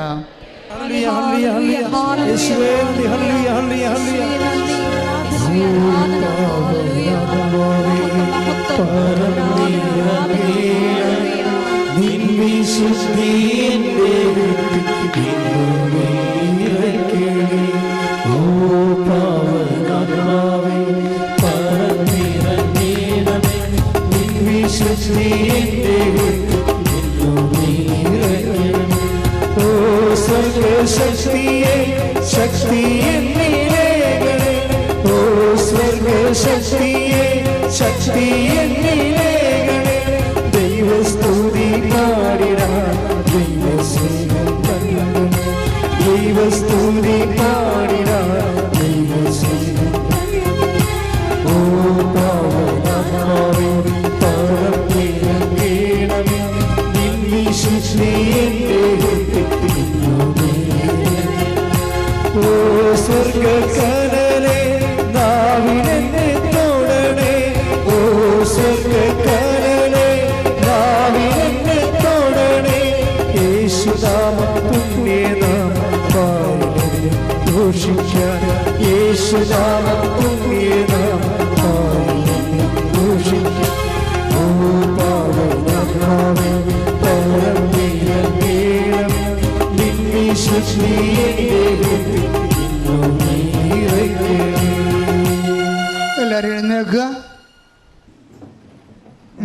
എല്ലാവരും എഴുന്നേൽക്കുക.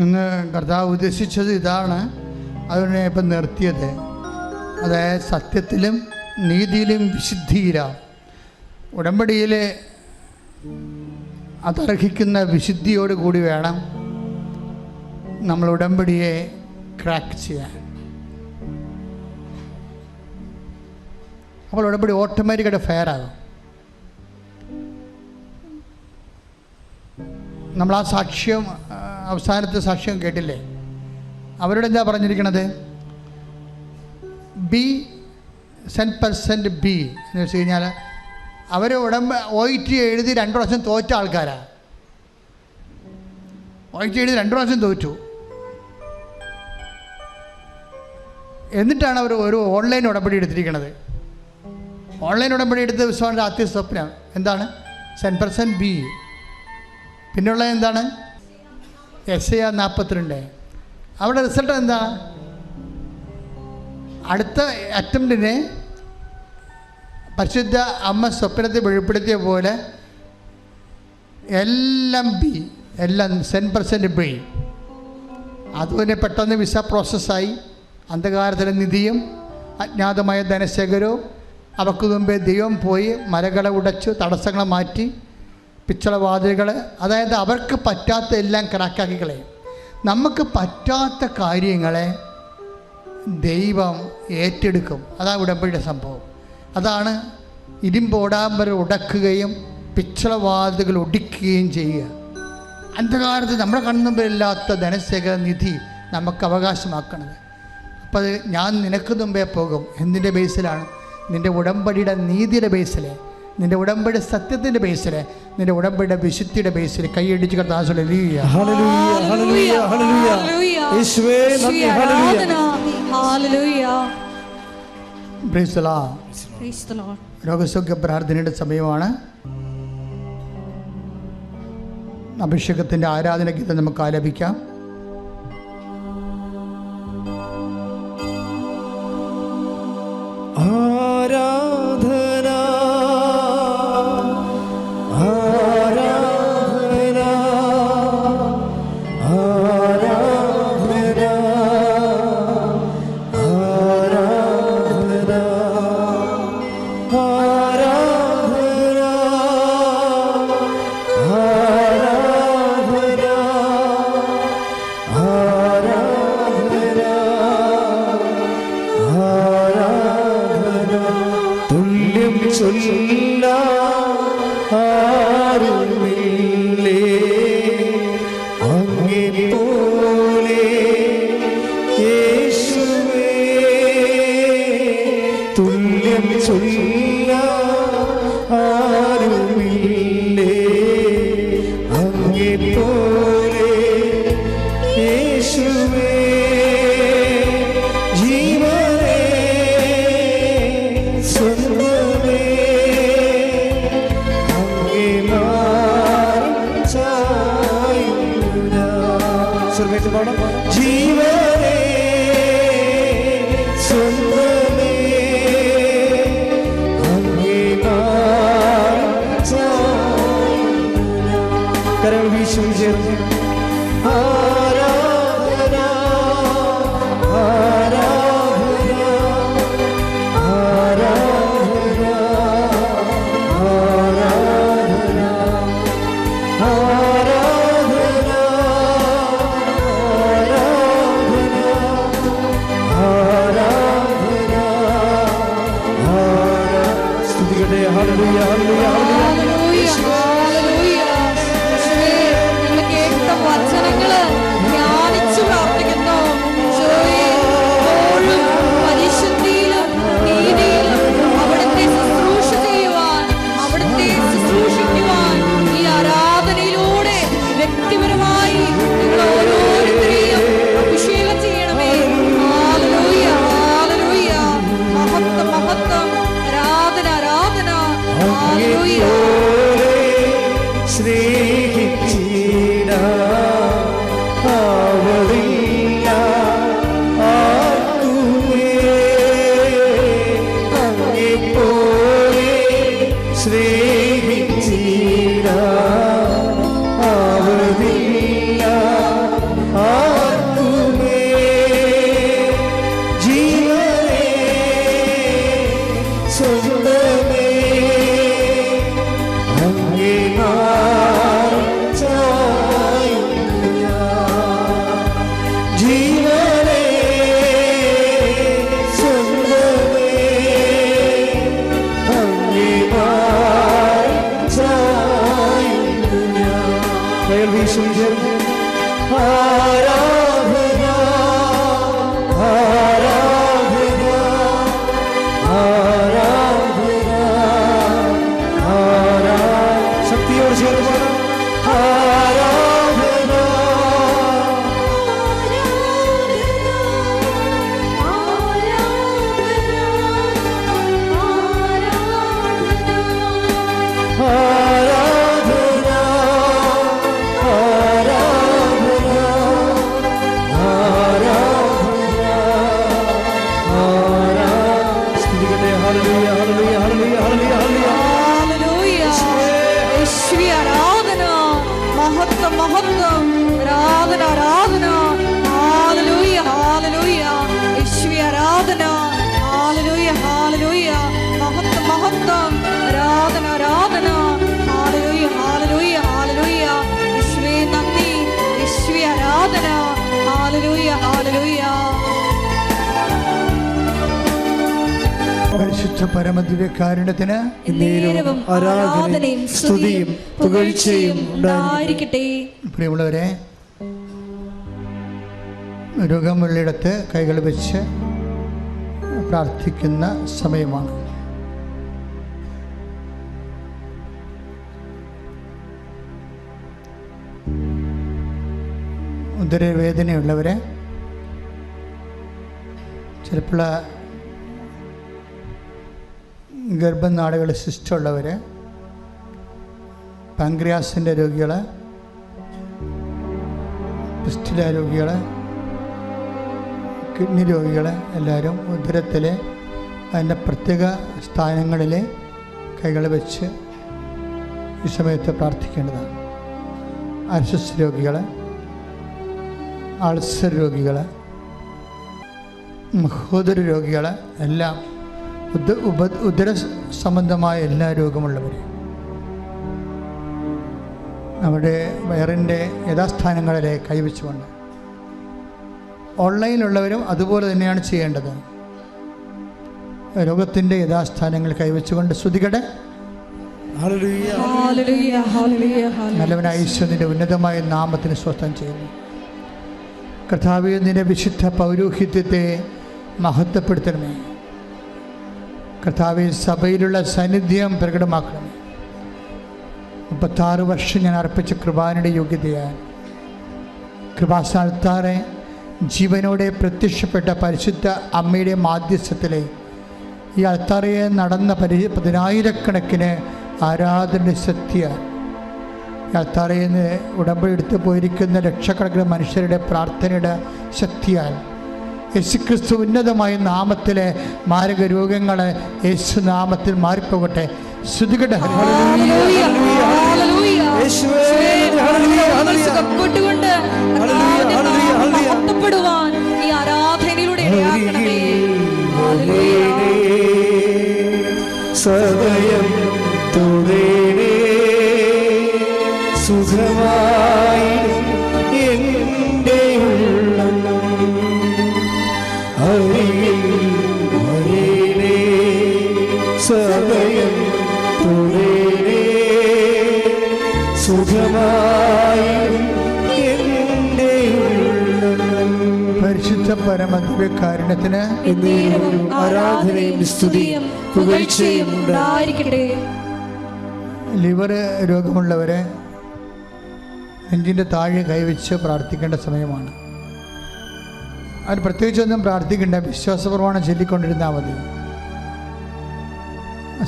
ഇന്ന് കർത്താവ് ഉദ്ദേശിച്ചത് ഇതാണ്. അതുകൊണ്ട് ഇപ്പം നിർത്തിയത്, അതായത് സത്യത്തിലും നീതിയിലും വിശുദ്ധിയിലാണ്. ഉടമ്പടിയിൽ അതർഹിക്കുന്ന വിശുദ്ധിയോടുകൂടി വേണം നമ്മൾ ഉടമ്പടിയെ ക്രാക്ക് ചെയ്യാൻ. അപ്പോൾ ഉടമ്പടി ഓട്ടോമാറ്റിക്കായിട്ട് ഫെയർ ആകും. നമ്മൾ ആ സാക്ഷ്യം, അവസാനത്തെ സാക്ഷ്യം കേട്ടില്ലേ? അവരോട് എന്താ പറഞ്ഞിരിക്കണത്? ബി 10% ബി എന്ന് വെച്ച് കഴിഞ്ഞാൽ അവർ OIT എഴുതി 2 പ്രാവശ്യം തോറ്റ ആൾക്കാരാണ്. OIT എഴുതി 2 പ്രാവശ്യം തോറ്റു. എന്നിട്ടാണ് അവർ ഒരു ഓൺലൈൻ ഉടമ്പടി എടുത്തിരിക്കുന്നത്. ഓൺലൈൻ ഉടമ്പടി എടുത്ത വിശ്വാസിൻ്റെ ആദ്യ സ്വപ്നം എന്താണ്? 10% ബി. പിന്നെയുള്ള എന്താണ്? SAR 42. അവിടെ റിസൾട്ട് എന്താ? അടുത്ത അറ്റംപ്റ്റിനെ പരിശുദ്ധ അമ്മ സ്വപ്നത്തെ വെളിപ്പെടുത്തിയ പോലെ എല്ലാം ബി, എല്ലാം 10% ബി. അതുപോലെ പെട്ടെന്ന് വിസ പ്രോസസ്സായി. അന്ധകാരത്തിലെ നിധിയും അജ്ഞാതമായ ധനശേഖരവും അവർക്ക് മുമ്പേ ദൈവം പോയി മരകളെ ഉടച്ചു, തടസ്സങ്ങളെ മാറ്റി, പിച്ചളവാതിലുകൾ, അതായത് അവർക്ക് പറ്റാത്ത എല്ലാം ക്രാക്കാക്കി കളയും. നമുക്ക് പറ്റാത്ത കാര്യങ്ങളെ ദൈവം ഏറ്റെടുക്കും. അതാണ് ഉടമ്പടിയുടെ സംഭവം. അതാണ് ഇരുമ്പോടാമ്പര ഉടക്കുകയും പിച്ചളവാതിലുകൾ ഒടിക്കുകയും ചെയ്യുക. അന്ധകാരത്തിൽ നമ്മുടെ കണ്ണുമ്പിലില്ലാത്ത ധനശേഖര നിധി നമുക്ക് അവകാശമാക്കണത്. അപ്പോൾ ഞാൻ നിനക്ക് മുമ്പേ പോകും. എന്തിൻ്റെ ബേസിലാണ്? നിൻ്റെ ഉടമ്പടിയുടെ നീതിയുടെ ബേസിൽ, നിൻ്റെ ഉടമ്പടിയുടെ സത്യത്തിൻ്റെ ബേസിൽ, നിൻ്റെ ഉടമ്പടിയുടെ വിശുദ്ധിയുടെ ബേസിൽ. കൈയടിച്ച് കർത്താവേ ഹല്ലേലൂയ. ഹല്ലേലൂയ. ഹല്ലേലൂയ. യേശുവേ നന്ദി. ഹല്ലേലൂയ. ഹല്ലേലൂയ. Praise the Lord. Praise the Lord. രോഗസൗഖ്യ പ്രാർത്ഥനയുടെ സമയമാണ്. അഭിഷേകത്തിൻ്റെ ആരാധന ഗീതം നമുക്ക് ആലപിക്കാം. ആരാധന ആരാധന ആരാധന ആരാധന ആരാധന Hallelujah. യേശുവേ ആരാധന, മഹത്വം മഹത്വം, ആരാധന ആരാധന. Hallelujah, hallelujah. യേശുവേ ആരാധന. Hallelujah, hallelujah. മഹത്വം മഹത്വം, ആരാധന ആരാധന. Hallelujah, hallelujah, hallelujah. യേശുവേ നന്ദി, യേശുവേ ആരാധന. Hallelujah, hallelujah. പരിശുദ്ധ പരമദിവ്യകാരുണ്യത്തിന് എന്നേരവും ആരാധനയും സ്തുതിയും പുകഴ്ചയും ഉണ്ടായിരിക്കട്ടെ. പ്രിയമുള്ളവരെ, രോഗമുള്ളിടത്ത് കൈകൾ വെച്ച് പ്രാർത്ഥിക്കുന്ന സമയമാണ്. ഉദരവേദനയുള്ളവരെ, ചിലപ്പോൾ ഗർഭനാടുകളിൽ സിസ്റ്റുള്ളവർ, പാങ്ക്രിയാസിൻ്റെ രോഗികൾ, പിസ്റ്റില രോഗികൾ, കിഡ്നി രോഗികൾ എല്ലാവരും ഉദരത്തിൽ അതിൻ്റെ പ്രത്യേക സ്ഥാനങ്ങളിൽ കൈകൾ വെച്ച് ഈ സമയത്ത് പ്രാർത്ഥിക്കേണ്ടതാണ്. അർശസ് രോഗികൾ, അൾസർ രോഗികൾ, മഹോദര രോഗികൾ എല്ലാം ഉദര സംബന്ധമായ എല്ലാ രോഗമുള്ളവർ നമ്മുടെ വയറിൻ്റെ യഥാസ്ഥാനങ്ങളിൽ കൈവച്ചുകൊണ്ട്, ഓൺലൈനിലുള്ളവരും അതുപോലെ തന്നെയാണ് ചെയ്യേണ്ടത്. രോഗത്തിൻ്റെ യഥാസ്ഥാനങ്ങൾ കൈവച്ചുകൊണ്ട് സ്തുതിക്കട്ടെ. നല്ലവനായ ഈശ്വരൻ്റെ ഉന്നതമായ നാമത്തിന് സ്വസ്ഥം ചെയ്യുന്നു. കർത്താവേ, നിന്റെ വിശുദ്ധ പൗരോഹിത്യത്തെ മഹത്വപ്പെടുത്തണമേ. കർത്താവേ, സഭയിലുള്ള സാന്നിധ്യം പ്രകടമാക്കണമേ. 36 വർഷം ഞാൻ അർപ്പിച്ച കൃപാനയുടെ യോഗ്യതയാൽ കൃപാസ്ഥാനത്താറെ ജീവനോടെ പ്രത്യക്ഷപ്പെട്ട പരിശുദ്ധ അമ്മയുടെ മാധ്യസ്ഥത്തിലെ ഈ അൾത്താറയെ നടന്ന 10,000 ആരാധന ശക്തിയ ഈ അൾത്താറയിൽ നിന്ന് ഉടമ്പടി എടുത്തു പോയിരിക്കുന്ന ലക്ഷക്കണക്കിന് മനുഷ്യരുടെ പ്രാർത്ഥനയുടെ ശക്തിയാൽ യേശുക്രിസ്തു ഉന്നതമായ നാമത്തിലെ മാരക രോഗങ്ങളെ യേശുനാമത്തിൽ മാറിപ്പോകട്ടെ. ശ്രുതികട്ടെ. ഈ ആരാധനയിലൂടെ സദയം തുടരേ സുഖമായി എൻ്റെ ഉള്ളം ഹരിയേ സദയം തുടരേ സുഖമായി എൻ്റെ ഉള്ളം. പരിശുദ്ധ പരമദിവ്യകാരുണ്യത്തിന് ആരാധനയും സ്തുതിയും പുകഴ്ചയും ഉണ്ടായിരിക്കട്ടെ. ലിവർ രോഗമുള്ളവരെ നെഞ്ചിൻ്റെ താഴെ കൈവച്ച് പ്രാർത്ഥിക്കേണ്ട സമയമാണ്. അതിന് പ്രത്യേകിച്ചൊന്നും പ്രാർത്ഥിക്കേണ്ട, വിശ്വാസപ്രമാണം ചൊല്ലിക്കൊണ്ടിരുന്നാൽ മതി.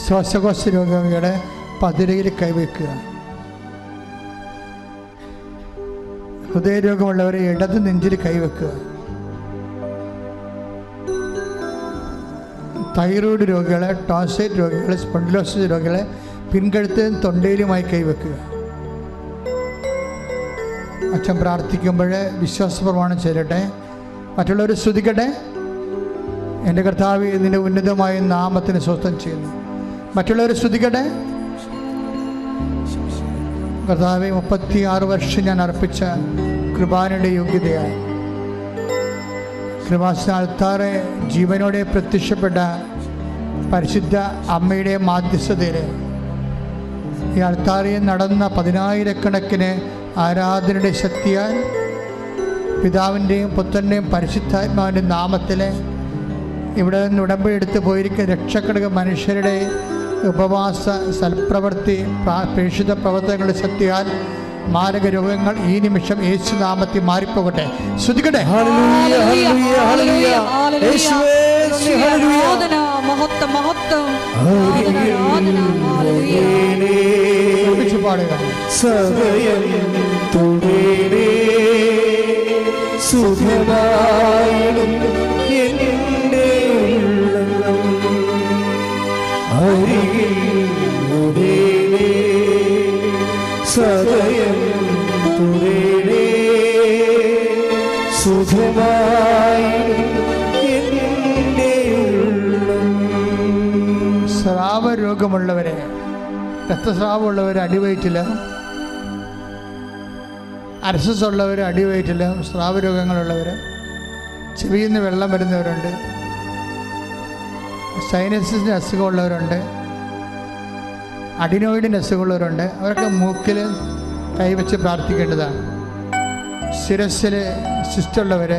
ശ്വാസകോശ രോഗികളെ പതിരയിൽ കൈവയ്ക്കുക. ഹൃദയരോഗമുള്ളവരെ ഇടത് നെഞ്ചിൽ കൈവയ്ക്കുക. തൈറോയ്ഡ് രോഗികളെ, ടോൺസൈറ്റ് രോഗികളെ, സ്പോണ്ടിലോസിസ് രോഗികളെ പിൻകഴുത്തും തൊണ്ടയിലുമായി കൈവയ്ക്കുക. അച്ഛൻ പ്രാർത്ഥിക്കുമ്പോൾ വിശ്വാസപ്രമാണം ചെയ്യട്ടെ, മറ്റുള്ളവർ സ്തുതിക്കട്ടെ. എൻ്റെ കർത്താവ് നിന്റെ ഉന്നതമായ നാമത്തിന് സ്വസ്ഥം ചെയ്യുന്നു. മറ്റുള്ളവർ സ്തുതിക്കട്ടെ. കർത്താവെ, 36 വർഷം ഞാൻ അർപ്പിച്ച കൃപാനയുടെ യോഗ്യതയായി കൃപാസ്ഥാനത്താറെ ജീവനോടെ പ്രത്യക്ഷപ്പെട്ട പരിശുദ്ധ അമ്മയുടെ മാധ്യസ്ഥതയിൽ ഈ അൾത്താരയിൽ നടന്ന 10,000 ആരാധനയുടെ ശക്തിയാൽ പിതാവിൻ്റെയും പുത്രൻ്റെയും പരിശുദ്ധാത്മാവിൻ്റെ നാമത്തിൽ ഇവിടെ നിന്ന് ഉടമ്പടി എടുത്ത് പോയിരിക്കുന്ന ലക്ഷക്കണക്കിന് മനുഷ്യരുടെ ഉപവാസ സൽപ്രവൃത്തി പ്രേക്ഷിത പ്രവർത്തനങ്ങളുടെ ശക്തിയാൽ മാരക രോഗങ്ങൾ ഈ നിമിഷം യേശുനാമത്തിൽ മാറിപ്പോകട്ടെ. ശ്രുതിക്കട്ടെ. പാടുക. അരികിൽ ഉടേണേ, സദയം തുടേണേ, സുഖമായി എൻ്റെ ഉള്ളം. സ്രാവരോഗമുള്ളവരെ, രക്തസ്രാവമുള്ളവർ, അടിവയറ്റിൽ അർസസ് ഉള്ളവർ, അടിവയറ്റിൽ സ്രാവരോഗങ്ങളുള്ളവർ, ചെവിയിൽ നിന്ന് വെള്ളം വരുന്നവരുണ്ട്, സൈനസിൻ്റെ അസുഖമുള്ളവരുണ്ട്, അഡിനോയിഡിൻ്റെ അസുഖമുള്ളവരുണ്ട്. അവരൊക്കെ മൂക്കിൽ കൈവച്ച് പ്രാർത്ഥിക്കേണ്ടതാണ്. ശിരസ്സിൽ സിസ്റ്റുള്ളവർ,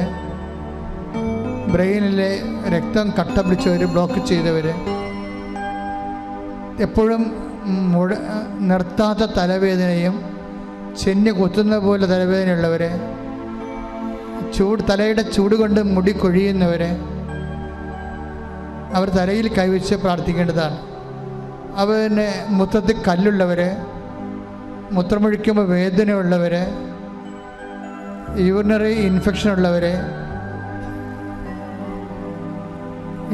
ബ്രെയിനിലെ രക്തം കട്ട പിടിച്ചവർ, ബ്ലോക്ക് ചെയ്തവർ, എപ്പോഴും നിർത്താത്ത തലവേദനയും ചെന്നി കുത്തുന്ന പോലെ തലവേദനയുള്ളവർ, തലയുടെ ചൂട് കൊണ്ട് മുടി കൊഴിയുന്നവർ, അവർ തലയിൽ കൈവച്ച് പ്രാർത്ഥിക്കേണ്ടതാണ്. അവന് മുത്തത്തിൽ കല്ലുള്ളവർ, മൂത്രമൊഴിക്കുമ്പോൾ വേദനയുള്ളവർ, യൂറിനറി ഇൻഫെക്ഷൻ ഉള്ളവർ,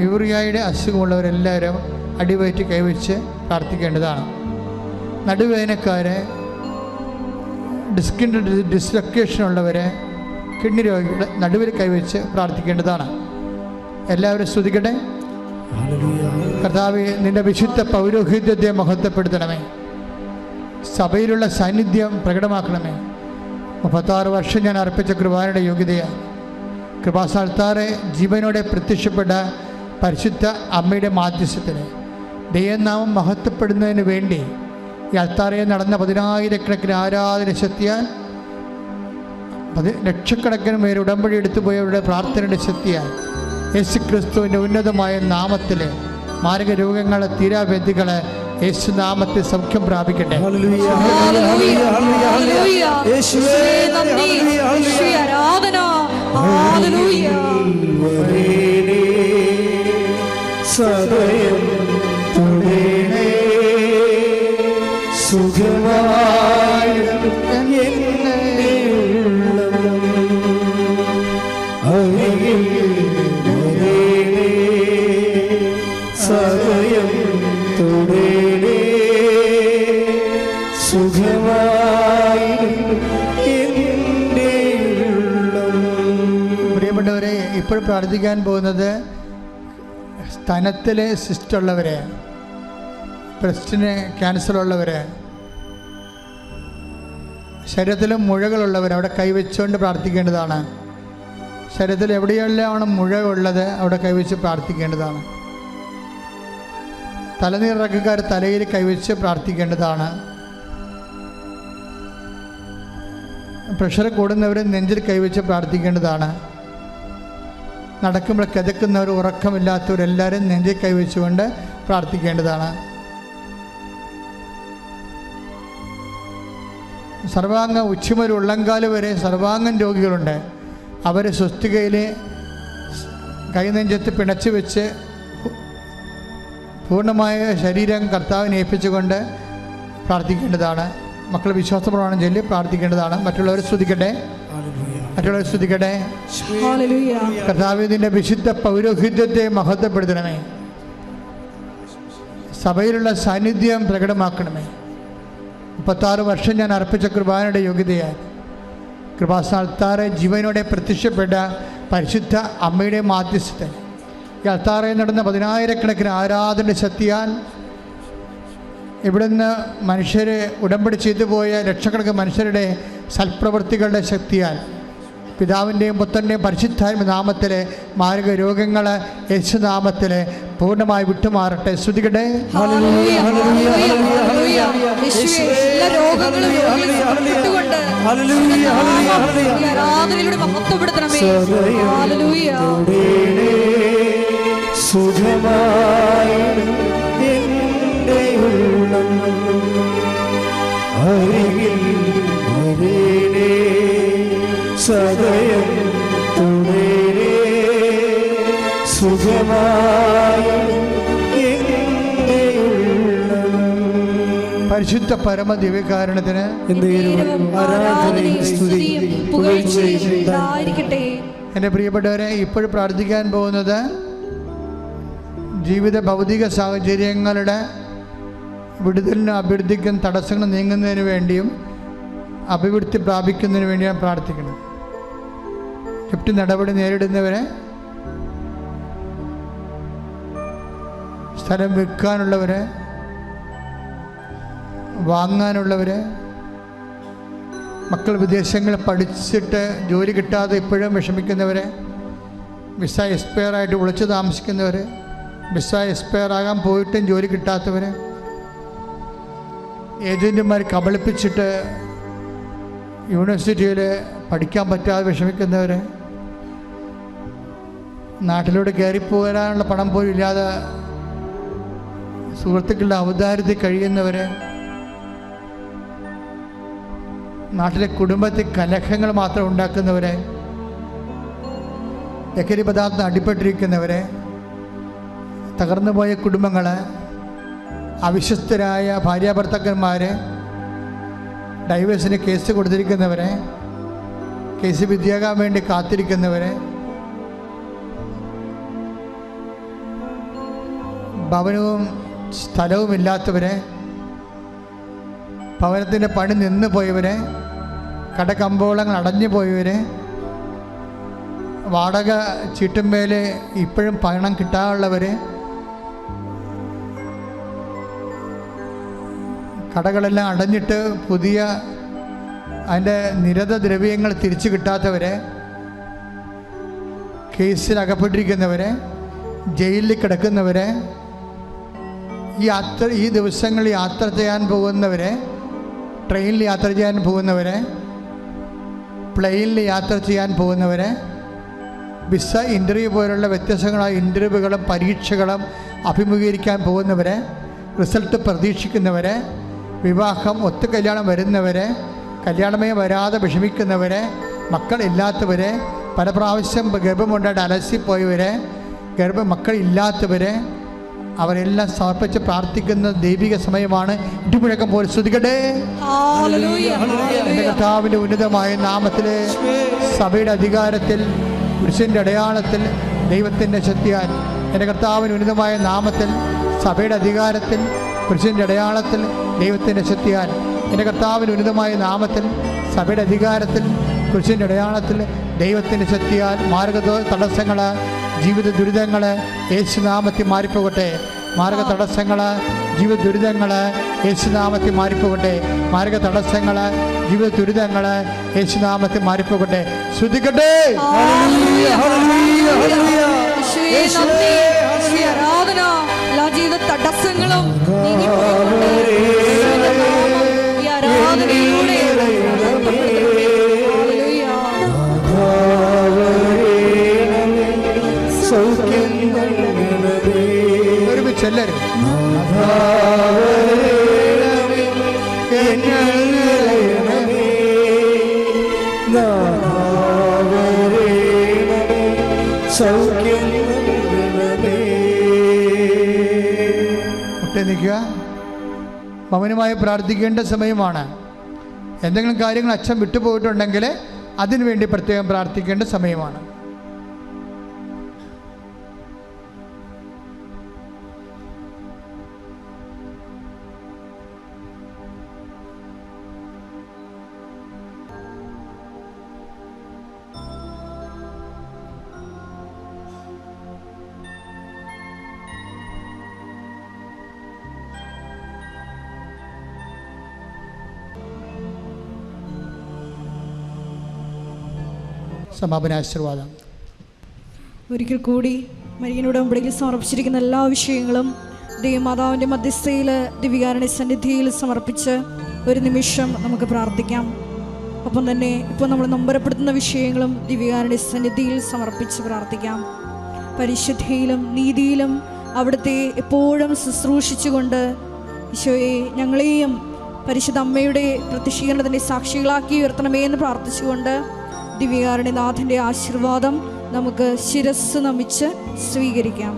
യൂറിയയുടെ അസുഖമുള്ളവരെല്ലാവരും അടിവയറ്റി കൈവച്ച് പ്രാർത്ഥിക്കേണ്ടതാണ്. നടുവേദനക്കാരെ, ഡിസ്കിൻ്റെ ഡിസ്ലൊക്കേഷൻ ഉള്ളവരെ, കിഡ്നി രോഗികളെ നടുവിൽ കൈവച്ച് പ്രാർത്ഥിക്കേണ്ടതാണ്. എല്ലാവരും സ്തുതിക്കട്ടെ. കർത്താവേ, നിൻ്റെ വിശുദ്ധ പൗരോഹിത്യത്തെ മഹത്വപ്പെടുത്തണമേ. സഭയിലുള്ള സാന്നിധ്യം പ്രകടമാക്കണമേ. 36 വർഷം ഞാൻ അർപ്പിച്ച കൃപാനയുടെ യോഗ്യതയാണ്. കൃപാസ്ഥാനത്താറെ ജീവനോടെ പ്രത്യക്ഷപ്പെട്ട പരിശുദ്ധ അമ്മയുടെ മാധ്യസ്ഥത്തിന് ദൈവനാമം മഹത്വപ്പെടുന്നതിന് വേണ്ടി ഈ അൾത്താരയിൽ നടന്ന 10,000-കണക്കിന് ആരാധന ശക്തിയാൽ, ലക്ഷക്കണക്കിന് പേര് ഉടമ്പടി എടുത്തുപോയവരുടെ പ്രാർത്ഥനയുടെ ശക്തിയാൽ, യേശു ക്രിസ്തുവിൻ്റെ ഉന്നതമായ നാമത്തിൽ മാരക രോഗങ്ങളെ, തീരാവ്യാധികളെ യേശുനാമത്തിൽ സൗഖ്യം പ്രാപിക്കട്ടെ. സദയം തുടേണേ, സുഖമായി എൻ്റെ ഉള്ളം. അരികിൽ വരേണേ, സദയം തുടേണേ, സുഖമായി എൻ്റെ ഉള്ളം. പ്രിയപ്പെട്ടവരെ, ഇപ്പോൾ പ്രാർത്ഥിക്കാൻ പോകുന്നത് സ്തനത്തിലെ സിസ്റ്റുള്ളവരെ, ബ്രസ്റ്റിന് ക്യാൻസറുള്ളവർ, ശരീരത്തിലും മുഴകളുള്ളവർ അവിടെ കൈവച്ചുകൊണ്ട് പ്രാർത്ഥിക്കേണ്ടതാണ്. ശരീരത്തിൽ എവിടെയെല്ലാമാണ് മുഴ ഉള്ളത് അവിടെ കൈവച്ച് പ്രാർത്ഥിക്കേണ്ടതാണ്. തലനീറിറക്കക്കാർ തലയിൽ കൈവച്ച് പ്രാർത്ഥിക്കേണ്ടതാണ്. പ്രഷർ കൂടുന്നവർ നെഞ്ചിൽ കൈവച്ച് പ്രാർത്ഥിക്കേണ്ടതാണ്. നടക്കുമ്പോൾ കിതക്കുന്നവർ, ഉറക്കമില്ലാത്തവരെല്ലാവരും നെഞ്ചിൽ കൈവച്ചുകൊണ്ട് പ്രാർത്ഥിക്കേണ്ടതാണ്. സർവാംഗ ഉച്ചിമുതൽ ഉള്ളങ്കാല് വരെ സർവാംഗം രോഗികളുണ്ട്. അവർ സ്വസ്തികയിൽ കൈനെഞ്ചത്ത് പിണച്ച് വെച്ച് പൂർണ്ണമായ ശരീരം കർത്താവിനെ ഏൽപ്പിച്ചുകൊണ്ട് പ്രാർത്ഥിക്കേണ്ടതാണ്. മക്കൾ വിശ്വാസപ്രമാണം ചൊല്ലി പ്രാർത്ഥിക്കേണ്ടതാണ്. മറ്റുള്ളവർ സ്തുതിക്കട്ടെ, മറ്റുള്ളവർ സ്തുതിക്കട്ടെ. കർത്താവിന്റെ വിശുദ്ധ പൗരോഹിത്യത്തെ മഹത്വപ്പെടുത്തണമേ. സഭയിലുള്ള സാന്നിധ്യം പ്രകടമാക്കണമേ. 36 വർഷം ഞാൻ അർപ്പിച്ച കൃപാനയുടെ യോഗ്യതയാൽ കൃപാസ്ഥാനത്താറെ ജീവനോടെ പ്രത്യക്ഷപ്പെട്ട പരിശുദ്ധ അമ്മയുടെ മാധ്യസ്ഥൻ ഈ അൾത്താറയിൽ നടന്ന 10,000-കണക്കിന് ആരാധന ശക്തിയാൽ, ഇവിടുന്ന് മനുഷ്യർ ഉടമ്പടി ചെയ്തു പോയ ലക്ഷക്കണക്കിന് മനുഷ്യരുടെ സൽപ്രവൃത്തികളുടെ ശക്തിയാൽ, പിതാവിൻ്റെയും പുത്രൻ്റെയും പരിശുദ്ധാത്മ നാമത്തിൽ മാരക രോഗങ്ങൾ യേശുനാമത്തിൽ പൂർണ്ണമായി വിട്ടുമാറട്ടെ. സ്തുതിക്കട്ടെ. സുഖമായി എൻ്റെ ഉള്ളം. അരികിൽ വരേണേ, സദയം തുടേണേ, സുഖമായി എൻ്റെ ഉള്ളം. പരിശുദ്ധ പരമ ദിവ്യകാരണത്തിന് ആരാധനയും സ്തുതിയും പുകഴ്ചയും ഉണ്ടായിരിക്കട്ടെ. എൻ്റെ പ്രിയപ്പെട്ടവരെ, ഇപ്പോൾ പ്രാർത്ഥിക്കാൻ പോകുന്നത് ജീവിത ഭൗതിക സാഹചര്യങ്ങളുടെ വിടുതലിനും അഭിവൃദ്ധിക്കും തടസ്സങ്ങൾ നീങ്ങുന്നതിന് വേണ്ടിയും അഭിവൃദ്ധി പ്രാപിക്കുന്നതിന് വേണ്ടിയാണ് പ്രാർത്ഥിക്കണം. ജപ്തി നടപടി നേരിടുന്നവരെ, സ്ഥലം വിൽക്കാനുള്ളവരെ, വാങ്ങാനുള്ളവരെ, മക്കൾ വിദേശങ്ങളിൽ പഠിച്ചിട്ട് ജോലി കിട്ടാതെ ഇപ്പോഴും വിഷമിക്കുന്നവരെ, വിസ എക്സ്പയറായിട്ട് ഒളിച്ചു താമസിക്കുന്നവർ, വിസ എക്സ്പയറാകാൻ പോയിട്ടും ജോലി കിട്ടാത്തവർ, ഏജൻറ്റുമാർ കബളിപ്പിച്ചിട്ട് യൂണിവേഴ്സിറ്റിയിൽ പഠിക്കാൻ പറ്റാതെ വിഷമിക്കുന്നവർ, നാട്ടിലൂടെ കയറിപ്പോരാനുള്ള പണം പോലും ഇല്ലാതെ സുഹൃത്തുക്കളുടെ ഔദാര്യത്തിൽ കഴിയുന്നവർ, നാട്ടിലെ കുടുംബത്തിൽ കലഹങ്ങൾ മാത്രം ഉണ്ടാക്കുന്നവരെ, ലഹരി പദാർത്ഥം അടിപ്പെട്ടിരിക്കുന്നവരെ, തകർന്നുപോയ കുടുംബങ്ങൾ, അവിശ്വസ്തരായ ഭാര്യാഭർത്താക്കന്മാർ, ഡൈവേഴ്സിന് കേസ് കൊടുത്തിരിക്കുന്നവരെ, കേസ് വിധിയാകാൻ വേണ്ടി കാത്തിരിക്കുന്നവരെ, ഭവനവും സ്ഥലവുമില്ലാത്തവരെ, ഭവനത്തിൻ്റെ പണി നിന്ന് പോയവരെ, കടകമ്പോളങ്ങൾ അടഞ്ഞു പോയവരെ, വാടക ചീട്ടുമേൽ ഇപ്പോഴും പണം കിട്ടാനുള്ളവർ, കടകളെല്ലാം അടഞ്ഞിട്ട് പുതിയ അതിൻ്റെ നിരത ദ്രവ്യങ്ങൾ തിരിച്ചു കിട്ടാത്തവരെ, കേസിൽ അകപ്പെട്ടിരിക്കുന്നവരെ, ജയിലിൽ കിടക്കുന്നവരെ, ഈ ദിവസങ്ങളിൽ യാത്ര ചെയ്യാൻ പോകുന്നവരെ, ട്രെയിനിൽ യാത്ര ചെയ്യാൻ പോകുന്നവരെ, പ്ലെയിനിൽ യാത്ര ചെയ്യാൻ പോകുന്നവരെ, വിസ ഇൻ്റർവ്യൂ പോലുള്ള വ്യത്യസ്തങ്ങളായ ഇൻ്റർവ്യൂകളും പരീക്ഷകളും അഭിമുഖീകരിക്കാൻ പോകുന്നവരെ, റിസൾട്ട് പ്രതീക്ഷിക്കുന്നവരെ, വിവാഹം ഒത്തു കല്യാണം വരുന്നവരെ, കല്യാണമേ വരാതെ വിഷമിക്കുന്നവരെ, മക്കളില്ലാത്തവരെ, പല പ്രാവശ്യം ഗർഭമുണ്ടായിട്ട് അലസിപ്പോയവരെ, മക്കളില്ലാത്തവരെ, അവരെല്ലാം സമർപ്പിച്ച് പ്രാർത്ഥിക്കുന്ന ദൈവിക സമയമാണ്. ഇടിമുഴക്കം പോലെ സ്തുതിക്കട്ടെ. എൻ്റെ കർത്താവിൻ്റെ ഉന്നതമായ നാമത്തിൽ, സഭയുടെ അധികാരത്തിൽ, പുരുഷൻ്റെ അടയാളത്തിൽ, ദൈവത്തിൻ്റെ ശക്തിയാൽ, എൻ്റെ കർത്താവിൻ്റെ ഉന്നതമായ നാമത്തിൽ, സഭയുടെ അധികാരത്തിൽ, പുരുഷൻ്റെ അടയാളത്തിൽ, ദൈവത്തിൻ്റെ ശക്തിയാൽ, എൻ്റെ കർത്താവിൻ്റെ ഉന്നതമായ നാമത്തിൽ, സഭയുടെ അധികാരത്തിൽ, പുരുഷൻ്റെ അടയാളത്തിൽ, ദൈവത്തിൻ്റെ ശക്തിയാൽ, മാർഗ തടസ്സങ്ങൾ, ജീവിത ദുരിതങ്ങൾ യേശുനാമത്തിൽ മാറിപ്പോകട്ടെ. മാർഗ തടസ്സങ്ങൾ, ജീവിത ദുരിതങ്ങൾ യേശുനാമത്തിൽ മാറിപ്പോകട്ടെ. മാർഗ തടസ്സങ്ങൾ, ജീവിത ദുരിതങ്ങൾ യേശുനാമത്തിൽ മാറിപ്പോകട്ടെ. ശ്രുതിക്കട്ടെ. എല്ലാ ജീവിത തടസ്സങ്ങളും എല്ലാവരും മുട്ടേ നിൽക്കുക. മൗനമായി പ്രാർത്ഥിക്കേണ്ട സമയമാണ്. എന്തെങ്കിലും കാര്യങ്ങൾ അച്ഛൻ വിട്ടുപോയിട്ടുണ്ടെങ്കിൽ അതിനുവേണ്ടി പ്രത്യേകം പ്രാർത്ഥിക്കേണ്ട സമയമാണ്. സമാപനാശീർവാദം. ഒരിക്കൽ കൂടി മരിയനോട് ഉടമ്പടിയിൽ സമർപ്പിച്ചിരിക്കുന്ന എല്ലാ വിഷയങ്ങളും ദൈവമാതാവിൻ്റെ മധ്യസ്ഥയിൽ ദിവ്യകാരുണ്യ സന്നിധിയിൽ സമർപ്പിച്ച് ഒരു നിമിഷം നമുക്ക് പ്രാർത്ഥിക്കാം. ഒപ്പം തന്നെ ഇപ്പോൾ നമ്മൾ നൊമ്പരപ്പെടുത്തുന്ന വിഷയങ്ങളും ദിവ്യകാരുണ്യ സന്നിധിയിൽ സമർപ്പിച്ച് പ്രാർത്ഥിക്കാം. പരിശുദ്ധിയിലും നീതിയിലും അവിടുത്തെ എപ്പോഴും ശുശ്രൂഷിച്ചുകൊണ്ട് ഈശോയെ ഞങ്ങളെയും പരിശുദ്ധ അമ്മയുടെ പ്രത്യക്ഷീകരണത്തിൻ്റെ സാക്ഷികളാക്കി ഉയർത്തണമേ എന്ന് പ്രാർത്ഥിച്ചുകൊണ്ട് ദിവ്യകാരുണ്യനാഥൻ്റെ ആശീർവാദം നമുക്ക് ശിരസ്സ് നമിച്ച് സ്വീകരിക്കാം.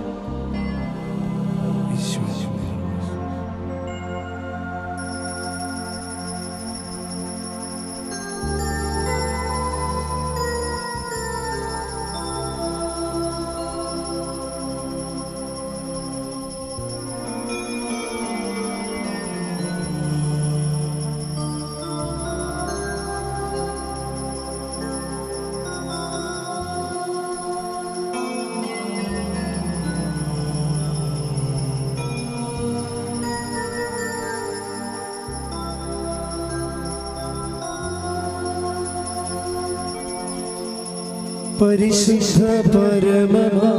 പരിശുദ്ധ പരമമാ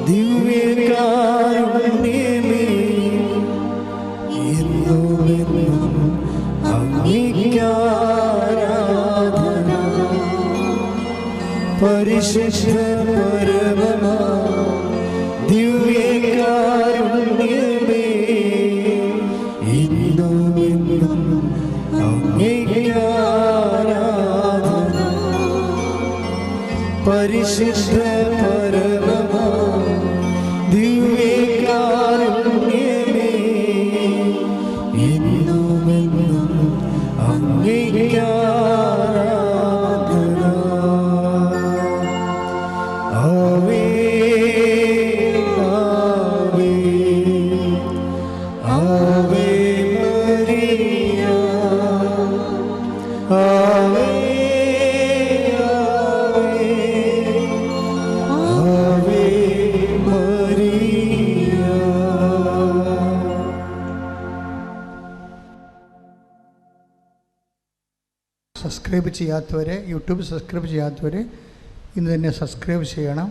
ദിവ്യകാരുണ്യമേ എന്നുമെന്നും അങ്ങേക്കാരാധന. പരിശുദ്ധ പരമമാ ദിവ്യകാരുണ്യമേ എന്നുമെന്നും അങ്ങേക്കാരാധന. പരിശുദ്ധ പരമമാ ദിവ്യകാരുണ്യമേ എന്നുമെന്നും അങ്ങേക്കാരാധന. ആവേ ആവേ ആവേ മരിയ ആവേ ആവേ മരിയ. സബ്സ്ക്രൈബ് ചെയ്യാത്തവർ, യൂട്യൂബ് സബ്സ്ക്രൈബ് ചെയ്യാത്തവർ ഇന്ന് തന്നെ സബ്സ്ക്രൈബ് ചെയ്യണം.